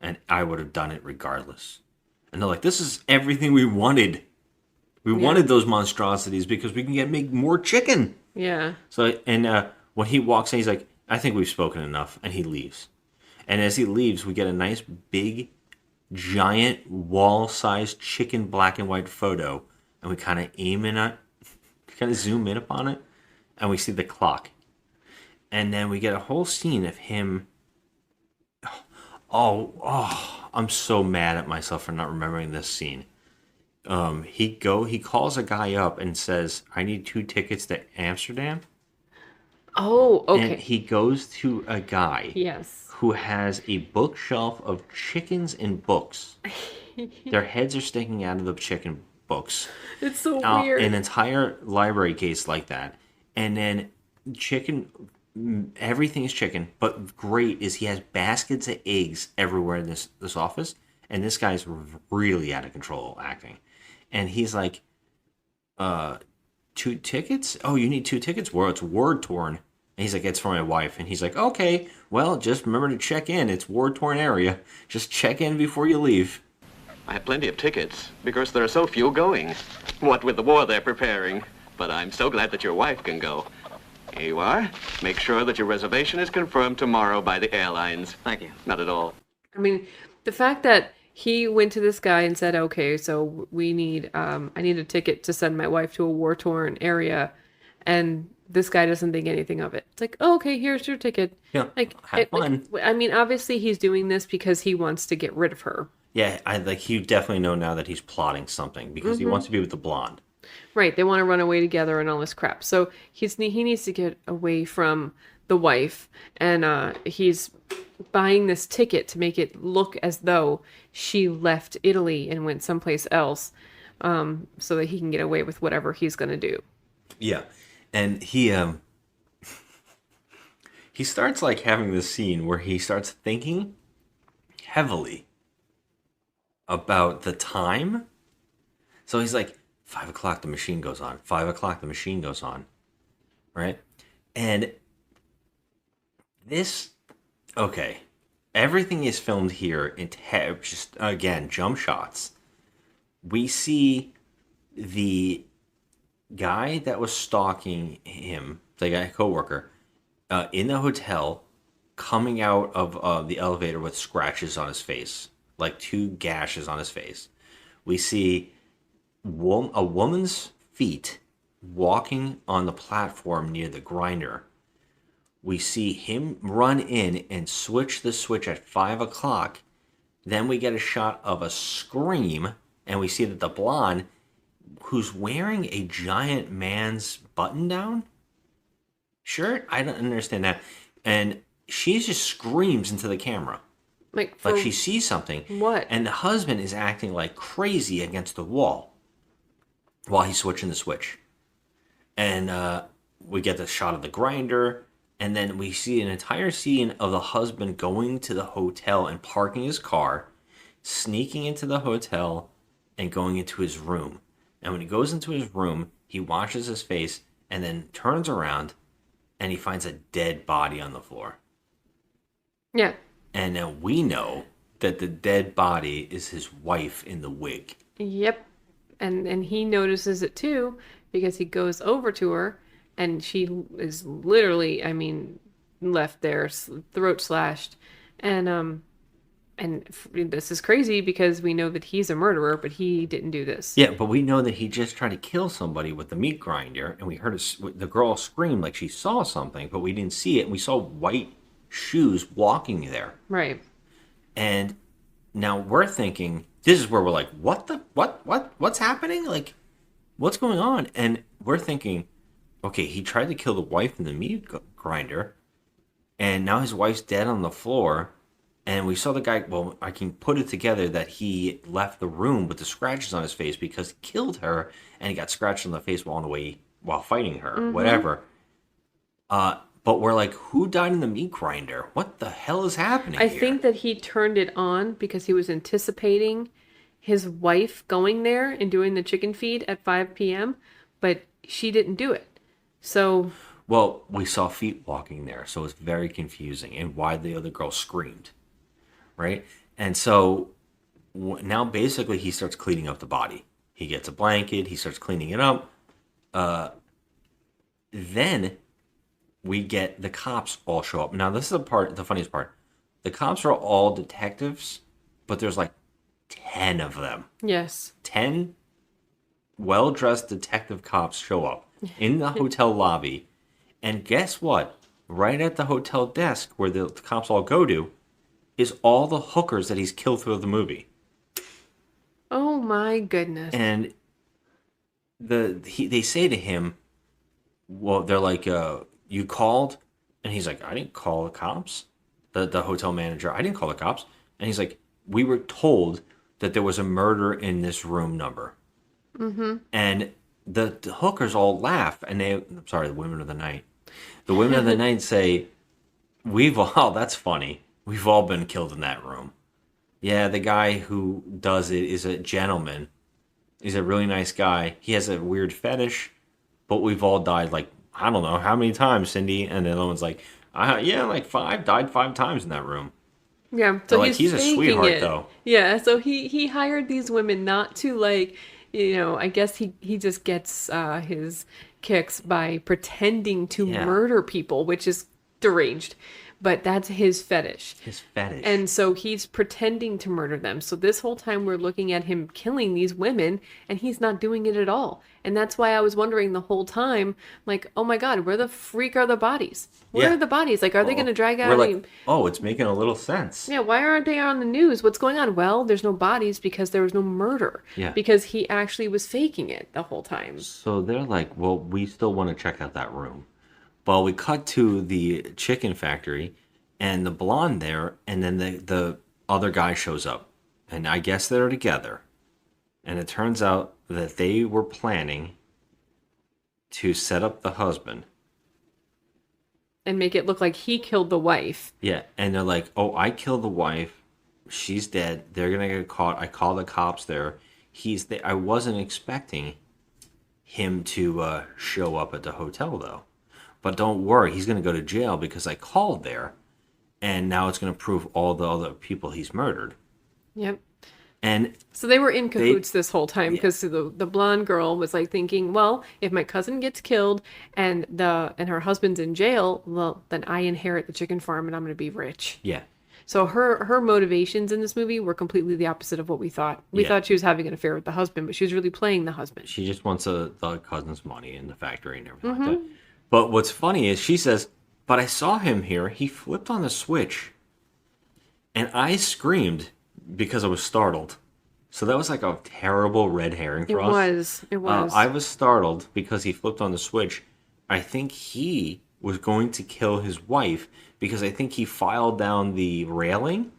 and I would have done it regardless. And they're like, this is everything we wanted. We wanted those monstrosities because we can make more chicken. Yeah. So, and when he walks in, he's like, I think we've spoken enough. And he leaves. And as he leaves, we get a nice, big, giant, wall-sized chicken black and white photo. And we kind of aim in on kind of zoom in upon it. And we see the clock. And then we get a whole scene of him. I'm so mad at myself for not remembering this scene. He calls a guy up and says, I need 2 tickets to Amsterdam. Oh, okay. And he goes to a guy Yes. who has a bookshelf of chickens and books. Their heads are sticking out of the chicken books. It's so weird. An entire library case like that. And then everything is chicken. But great is he has baskets of eggs everywhere in this office. And this guy's really out of control acting. And he's like, 2 tickets? Oh, you need 2 tickets? Well, it's word torn. And he's like, it's for my wife. And he's like, okay, well, just remember to check in. It's word torn area. Just check in before you leave. I have plenty of tickets because there are so few going. What with the war they're preparing. But I'm so glad that your wife can go. Here you are. Make sure that your reservation is confirmed tomorrow by the airlines. Thank you. Not at all. I mean, the fact that he went to this guy and said, okay, so we need, I need a ticket to send my wife to a war-torn area. And this guy doesn't think anything of it. It's like, oh, okay, here's your ticket. Yeah, have fun. I mean, obviously he's doing this because he wants to get rid of her. Yeah, you definitely know now that he's plotting something because he wants to be with the blonde. Right, they want to run away together and all this crap. So he needs to get away from the wife, and he's buying this ticket to make it look as though she left Italy and went someplace else, so that he can get away with whatever he's going to do. Yeah, and he starts like having this scene where he starts thinking heavily about the time. So he's like, 5 o'clock, the machine goes on. 5 o'clock, the machine goes on. Right? And okay. Everything is filmed here in just, again, jump shots. We see the guy that was stalking him, the guy, coworker, in the hotel, coming out of the elevator with scratches on his face, like 2 gashes on his face. We see a woman's feet walking on the platform near the grinder. We see him run in and switch the switch at 5 o'clock. Then we get a shot of a scream, and we see that the blonde, who's wearing a giant man's button-down shirt, I don't understand that, and she just screams into the camera. Like she sees something. What? And the husband is acting like crazy against the wall while he's switching the switch. And we get the shot of the grinder, and then we see an entire scene of the husband going to the hotel and parking his car, sneaking into the hotel, and going into his room. And when he goes into his room, he washes his face and then turns around, and he finds a dead body on the floor. Yeah. And now we know that the dead body is his wife in the wig. Yep. And he notices it too, because he goes over to her and she is literally, I mean, left there, throat slashed. And this is crazy because we know that he's a murderer, but he didn't do this. Yeah, but we know that he just tried to kill somebody with the meat grinder, and we heard the girl scream like she saw something, but we didn't see it, and we saw white shoes walking there. Right. And now we're thinking, this is where we're like, what's happening? Like, what's going on? And we're thinking, okay, he tried to kill the wife in the grinder, and now his wife's dead on the floor. And we saw the guy. Well, I can put it together that he left the room with the scratches on his face because he killed her, and he got scratched on the face while fighting her. Whatever. But we're like, who died in the meat grinder? What the hell is happening I here? think that he turned it on because he was anticipating his wife going there and doing the chicken feed at 5 p.m., but she didn't do it. So, Well, we saw feet walking there, so it's very confusing, and why the other girl screamed, right? And so now basically he starts cleaning up the body. He gets a blanket, he starts cleaning it up. Then we get the cops all show up. Now this is the funniest part. The cops are all detectives, but there's like 10 of them. yes. 10 well-dressed detective cops show up in the hotel lobby. And guess what? Right at the hotel desk where the cops all go to is all the hookers that he's killed through the movie. Oh my goodness. And they say to him, well, they're like, you called? And he's like, I didn't call the cops. The hotel manager, I didn't call the cops. And he's like, we were told that there was a murder in this room number. And the hookers all laugh, and the women of the night. The women of the night say, that's funny. We've all been killed in that room. Yeah, the guy who does it is a gentleman. He's a really nice guy. He has a weird fetish, but we've all died like, I don't know how many times, Cindy. And the other one's like, yeah, like 5, died 5 times in that room. Yeah, so Like, he's a faking sweetheart, it. though. Yeah, so he hired these women not to like, I guess he just gets his kicks by pretending to Yeah. murder people, which is deranged. But that's his fetish. His fetish. And so he's pretending to murder them. So this whole time we're looking at him killing these women and he's not doing it at all. And that's why I was wondering the whole time, like, oh my God, where the freak are the bodies? Where Yeah. are the bodies? Like, are they going to drag out We're any... like, it's making a little sense. Yeah, why aren't they on the news? What's going on? Well, there's no bodies because there was no murder. Yeah. Because he actually was faking it the whole time. So they're like, well, we still want to check out that room. Well, we cut to the chicken factory and the blonde there, and then the other guy shows up. And I guess they're together. And it turns out that they were planning to set up the husband. And make it look like he killed the wife. Yeah, and they're like, oh, I killed the wife. She's dead. They're going to get caught. I called the cops there. I wasn't expecting him to show up at the hotel, though. But don't worry, he's going to go to jail because I called there. And now it's going to prove all the other people he's murdered. Yep. And so they were in cahoots this whole time because the blonde girl was like thinking, well, if my cousin gets killed and her husband's in jail, well, then I inherit the chicken farm and I'm going to be rich. Yeah. So her motivations in this movie were completely the opposite of what we thought. We thought she was having an affair with the husband, but she was really playing the husband. She just wants the cousin's money in the factory and everything like that. But what's funny is she says, but I saw him here. He flipped on the switch. And I screamed because I was startled. So that was like a terrible red herring for us. It was. I was startled because he flipped on the switch. I think he was going to kill his wife because I think he filed down the railing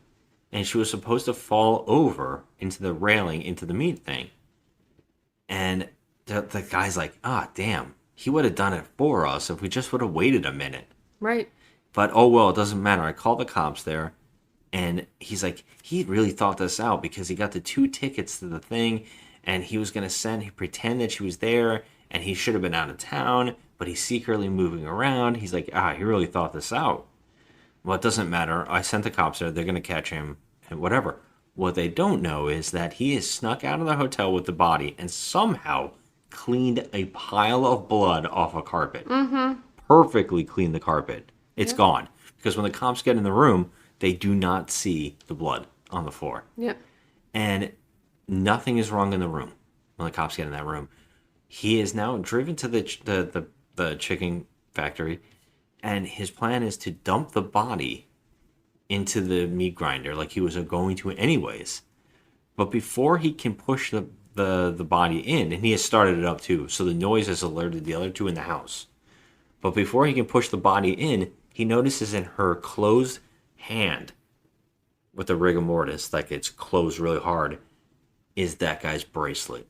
and she was supposed to fall over into the railing, into the meat thing. And the guy's like, damn, he would have done it for us if we just would have waited a minute. Right. But, it doesn't matter. I called the cops there. And he's like, he really thought this out because he got the 2 tickets to the thing and he was going to pretend that she was there and he should have been out of town, but he's secretly moving around. He's like, he really thought this out. Well, it doesn't matter. I sent the cops there. They're going to catch him and whatever. What they don't know is that he has snuck out of the hotel with the body and somehow cleaned a pile of blood off a carpet. Mm-hmm. Perfectly cleaned the carpet. It's gone. Because when the cops get in the room, they do not see the blood on the floor. Yep. And nothing is wrong in the room when the cops get in that room. He is now driven to the chicken factory, and his plan is to dump the body into the meat grinder like he was going to anyways. But before he can push the the body in, and he has started it up too. So the noise has alerted the other two in the house. But before he can push the body in, he notices in her closed hand, with the rigor mortis, like it's closed really hard, is that guy's bracelet.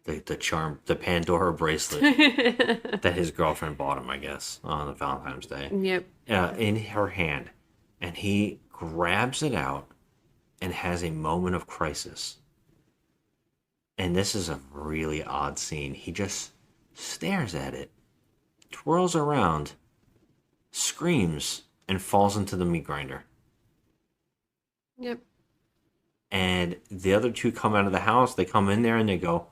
The Pandora bracelet that his girlfriend bought him, I guess, on the Valentine's Day. Yep. In her hand. And he grabs it out and has a moment of crisis. And this is a really odd scene. He just stares at it, twirls around, screams, and falls into the meat grinder. Yep. And the other two come out of the house. They come in there and they go,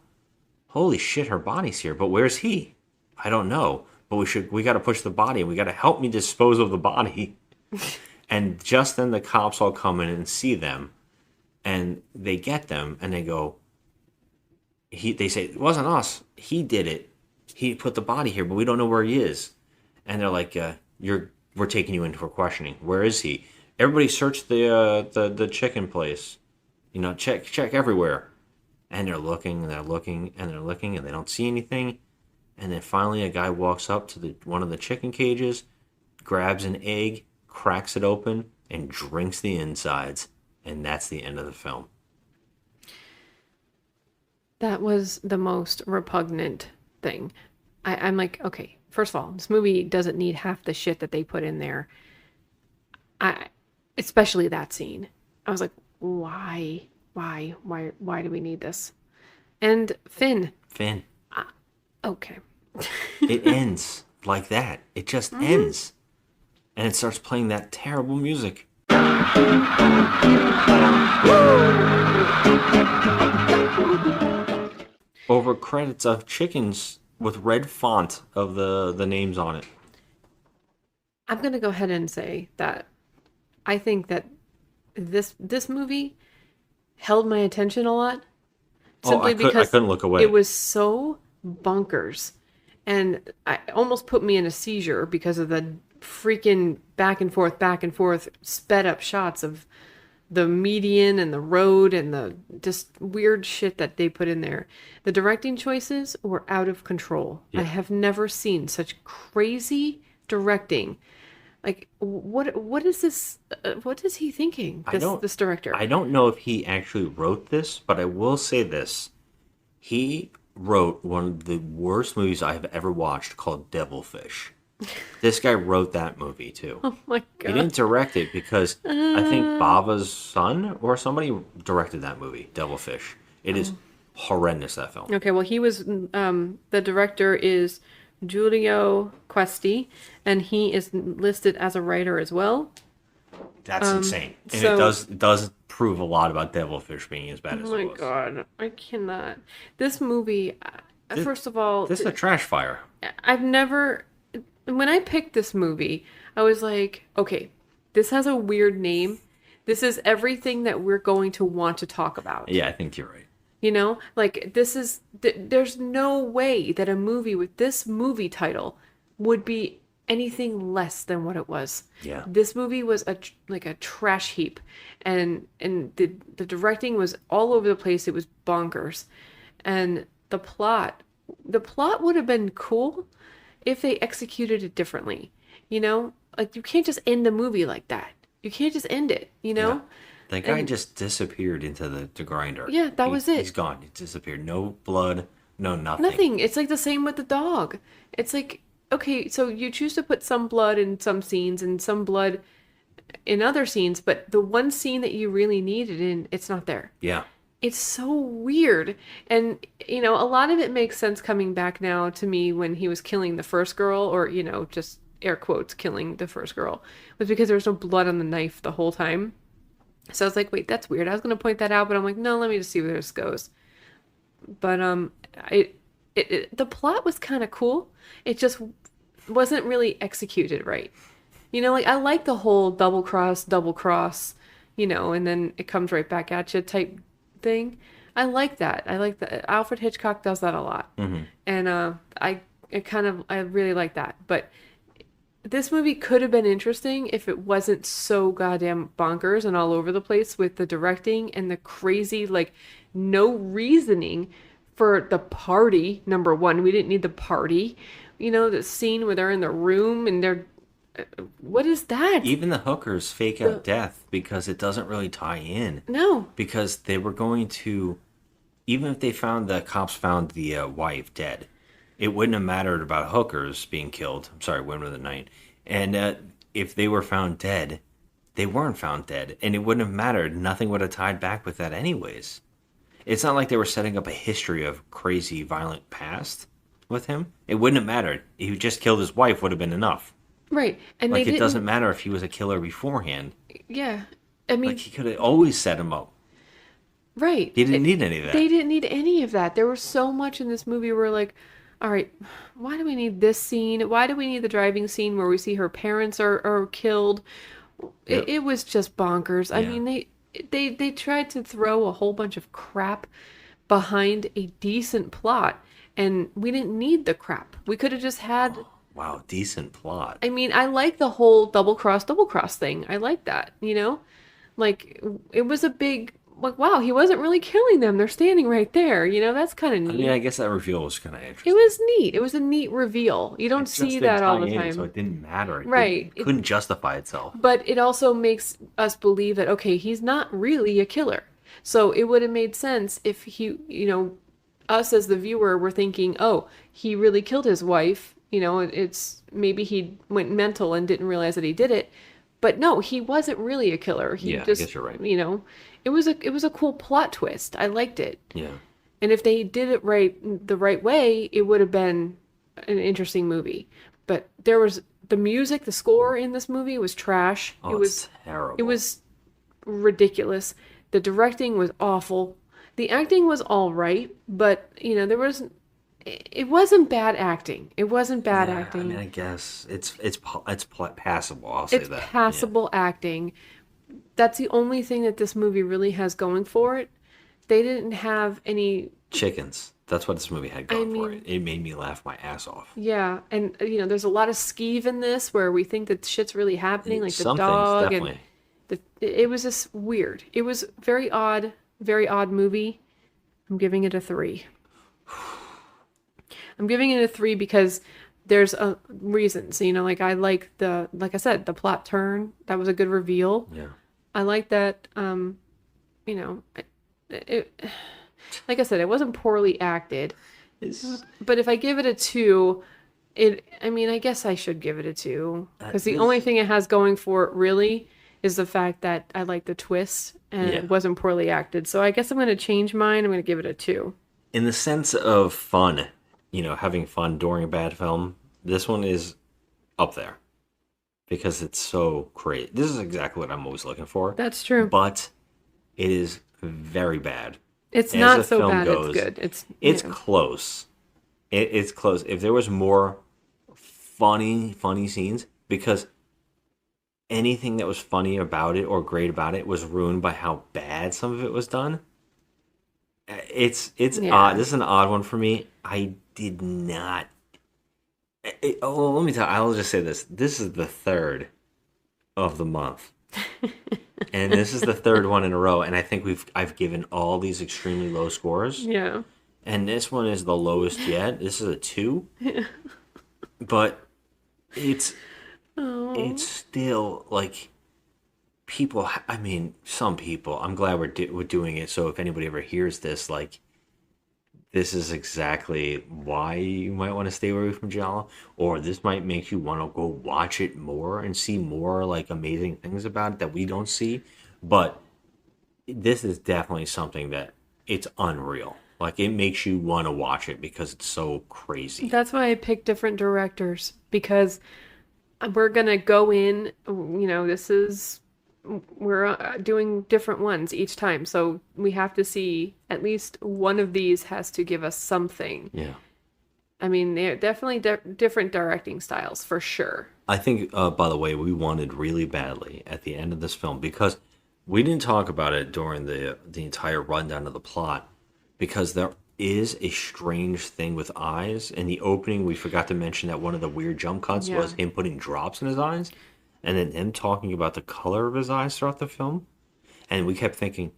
"Holy shit, her body's here. But where's he? I don't know. But we got to push the body. We got to help me dispose of the body." And just then the cops all come in and see them. And they get them and they go, they say, "It wasn't us. He did it. He put the body here, but we don't know where he is." And they're like, we're taking you in for questioning. Where is he? Everybody search the chicken place. You know, check everywhere. And they're looking, and they're looking, and they're looking, and they don't see anything. And then finally a guy walks up to one of the chicken cages, grabs an egg, cracks it open, and drinks the insides. And that's the end of the film. That was the most repugnant thing. I'm like, okay, first of all, this movie doesn't need half the shit that they put in there. Especially that scene. I was like, why do we need this? And Finn. Okay. It ends like that. It just ends. And it starts playing that terrible music. Over credits of chickens with red font of the names on it. I'm going to go ahead and say that I think that this movie held my attention a lot. Simply because I couldn't look away. It was so bonkers. And it almost put me in a seizure because of the freaking back and forth, sped up shots of the median and the road and the just weird shit that they put in there. The directing choices were out of control. Yeah. I have never seen such crazy directing. Like, what is this? What is he thinking? This director. I don't know if he actually wrote this, but I will say this: he wrote one of the worst movies I have ever watched, called Devilfish. This guy wrote that movie too. Oh my god! He didn't direct it because I think Bava's son or somebody directed that movie, Devilfish. It is horrendous, that film. Okay, well, he was the director is Giulio Questi, and he is listed as a writer as well. That's insane. And it does prove a lot about Devilfish being as bad as it was. Oh my god, I cannot. This movie, first of all... This is a trash fire. I've never... When I picked this movie, I was like, okay, this has a weird name. This is everything that we're going to want to talk about. Yeah, I think you're right. You know, like this is, there's no way that a movie with this movie title would be anything less than what it was. Yeah. This movie was like a trash heap, and the directing was all over the place. It was bonkers. And the plot would have been cool if they executed it differently. You know, like you can't just end a movie like that. You can't just end it, you know? Yeah. That guy just disappeared into the grinder. Yeah, that was it. He's gone. He disappeared. No blood, no nothing. Nothing. It's like the same with the dog. It's like, okay, so you choose to put some blood in some scenes and some blood in other scenes, but the one scene that you really needed in, it's not there. Yeah. It's so weird. And, you know, a lot of it makes sense coming back now to me when he was killing the first girl, or, you know, just air quotes, killing the first girl, was because there was no blood on the knife the whole time. So I was like, wait, that's weird. I was going to point that out, but I'm like, no, let me just see where this goes. But the plot was kind of cool. It just wasn't really executed right. You know, like I like the whole double cross, you know, and then it comes right back at you type thing. I like that. I like that. Alfred Hitchcock does that a lot. Mm-hmm. And I really like that. But this movie could have been interesting if it wasn't so goddamn bonkers and all over the place with the directing and the crazy, like, no reasoning for the party. Number one, we didn't need the party. You know, the scene where they're in the room and they're, what is that? Even the hookers fake out death because it doesn't really tie in. No. Because they were going to, even if the cops found the wife dead, it wouldn't have mattered about hookers being killed. I'm sorry, Women of the Night. And if they were found dead, they weren't found dead. And it wouldn't have mattered. Nothing would have tied back with that anyways. It's not like they were setting up a history of crazy, violent past with him. It wouldn't have mattered. He just killed his wife would have been enough. Right. And like, they it doesn't matter if he was a killer beforehand. Yeah. I mean, like, he could have always set him up. Right. He didn't need any of that. They didn't need any of that. There was so much in this movie where, like, all right, why do we need this scene? Why do we need the driving scene where we see her parents are killed? Yep. It was just bonkers. I Yeah. mean, they tried to throw a whole bunch of crap behind a decent plot, and we didn't need the crap. We could have just had... Wow, decent plot. I mean, I like the whole double cross thing. I like that, you know? Like, it was a big... Like, wow, he wasn't really killing them. They're standing right there. You know, that's kind of neat. I mean, I guess that reveal was kind of interesting. It was neat. It was a neat reveal. You don't see that all the time. So it didn't matter. Right. It couldn't justify itself. But it also makes us believe that, okay, he's not really a killer. So it would have made sense if he, you know, us as the viewer were thinking, oh, he really killed his wife. You know, it's maybe he went mental and didn't realize that he did it. But no, he wasn't really a killer. He Yeah, just, I guess you're right. You know, it was a cool plot twist. I liked it. Yeah. And if they did it the right way, it would have been an interesting movie. But there was the music, the score in this movie was trash. Oh, it was terrible. It was ridiculous. The directing was awful. The acting was all right, but you know, it wasn't bad acting. It wasn't bad acting. I mean, I guess it's passable. I'll say that. It's passable acting. That's the only thing that this movie really has going for it. They didn't have any chickens. That's what this movie had going for it. It made me laugh my ass off. Yeah, and you know, there's a lot of skeeve in this where we think that shit's really happening, like the Some things, dog definitely. and it was just weird. It was very odd movie. I'm giving it a 3. I'm giving it a 3 because there's reasons, you know, like I like like I said, the plot turn. That was a good reveal. Yeah. I like that, you know, like I said, it wasn't poorly acted. But if I give it a 2, I mean, I guess I should give it a 2. Because the only thing it has going for it really is the fact that I like the twist and it wasn't poorly acted. So I guess I'm going to change mine. I'm going to give it a 2. In the sense of fun, you know, having fun during a bad film, this one is up there. Because it's so great. This is exactly what I'm always looking for. That's true. But it is very bad. It's As not the so film bad. goes, It's good. It's you know. close. It's close. If there was more funny scenes, because anything that was funny about it or great about it was ruined by how bad some of it was done. It's odd. This is an odd one for me. I did not. Let me tell you, I'll just say this. This is the 3rd of the month. And this is the 3rd one in a row. And I think I've given all these extremely low scores. Yeah. And this one is the lowest yet. This is a 2. But it's still like people. I mean, some people. I'm glad we're doing it. So if anybody ever hears this, like, this is exactly why you might want to stay away from Giallo, or this might make you want to go watch it more and see more like amazing things about it that we don't see. But this is definitely something that it's unreal. Like, it makes you want to watch it because it's so crazy. That's why I picked different directors, because we're going to go in, you know, we're doing different ones each time. So we have to see at least one of these has to give us something. Yeah. I mean, they're definitely different directing styles for sure. I think, by the way, we wanted really badly at the end of this film, because we didn't talk about it during the entire rundown of the plot, because is a strange thing with eyes. In the opening, we forgot to mention that one of the weird jump cuts was him putting drops in his eyes, and then him talking about the color of his eyes throughout the film. And we kept thinking,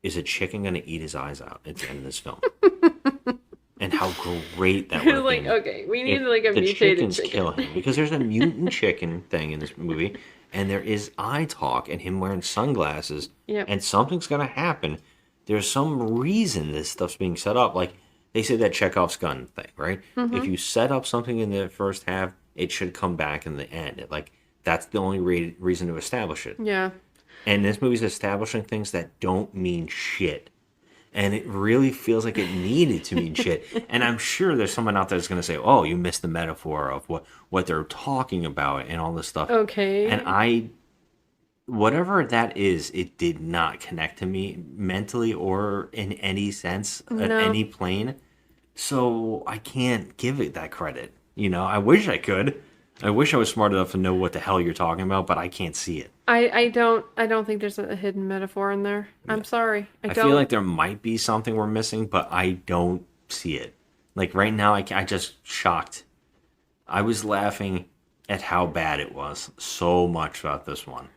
is a chicken going to eat his eyes out at the end of this film? And how great that would have like, been. okay, we need like a the mutated chickens chicken. kill him, because there's a mutant chicken thing in this movie, and there is eye talk and him wearing sunglasses, and something's gonna happen. There's some reason this stuff's being set up. Like they say that Chekhov's gun thing, right? Mm-hmm. If you set up something in the first half, it should come back in the end. Like that's the only reason to establish it. Yeah. And this movie's establishing things that don't mean shit. And it really feels like it needed to mean shit. And I'm sure there's someone out there that's going to say, oh, you missed the metaphor of what they're talking about and all this stuff. Okay. And whatever that is, it did not connect to me mentally or in any sense, at any plane. So I can't give it that credit. You know, I wish I could. I wish I was smart enough to know what the hell you're talking about, but I can't see it. I don't think there's a hidden metaphor in there. I'm sorry. I don't. feel like there might be something we're missing, but I don't see it. Like right now, I just shocked. I was laughing at how bad it was so much about this one.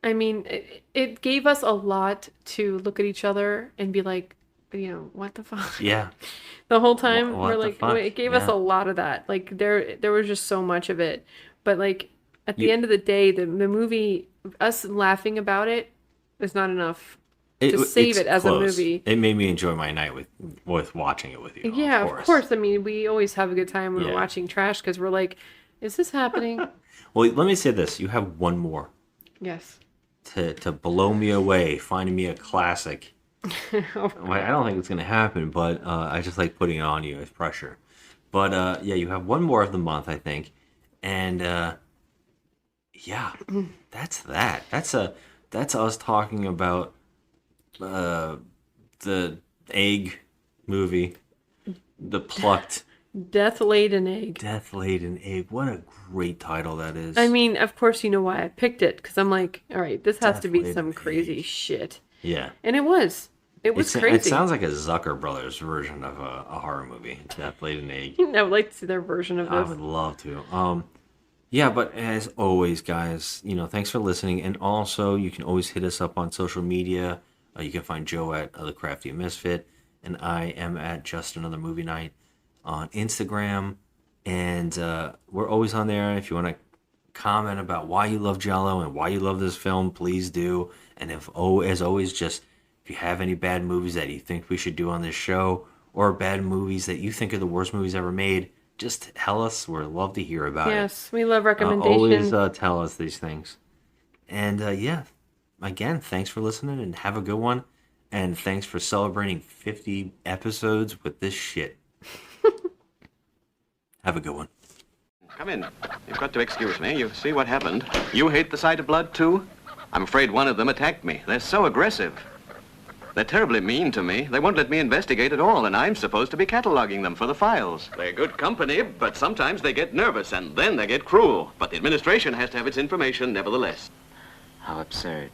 I mean, it gave us a lot to look at each other and be like, you know, what the fuck? Yeah. The whole time What we're the like, fuck? it gave us a lot of that. Like there was just so much of it. But like at the end of the day, the movie, us laughing about it is not enough to save it as close. a movie. It made me enjoy my night with watching it with you. Yeah, of course. I mean, we always have a good time when we're Yeah. watching trash because we're like, is this happening? Well, let me say this: you have one more Yes. to blow me away, finding me a classic. Well, I don't think it's gonna happen, but I just like putting it on you as pressure. But yeah, you have one more of the month, I think, and yeah, that's that. That's us talking about the egg movie, the plucked Death Laid an Egg. Death Laid an Egg. What a great title that is. I mean, of course, you know why I picked it because I'm like, all right, this has to be Death Laid some an crazy shit. Yeah. And it was. It was crazy. It sounds like a Zucker Brothers version of a horror movie. Death Laid an Egg. I would like to see their version of I this. would love to. Yeah, but as always, guys, you know, thanks for listening. And also, you can always hit us up on social media. You can find Joe at The Crafty Misfit, and I am at Just Another Movie Night on Instagram. And we're always on there. If you want to comment about why you love Giallo and why you love this film, please do. And as always, just if you have any bad movies that you think we should do on this show, or bad movies that you think are the worst movies ever made, just tell us. We'd love to hear about it. Yes, we love recommendations. Always tell us these things. And yeah, again, thanks for listening and have a good one. And thanks for celebrating 50 episodes with this shit. Have a good one. Come in. You've got to excuse me. You see what happened. You hate the sight of blood, too? I'm afraid one of them attacked me. They're so aggressive. They're terribly mean to me. They won't let me investigate at all, and I'm supposed to be cataloging them for the files. They're good company, but sometimes they get nervous, and then they get cruel. But the administration has to have its information nevertheless. How absurd.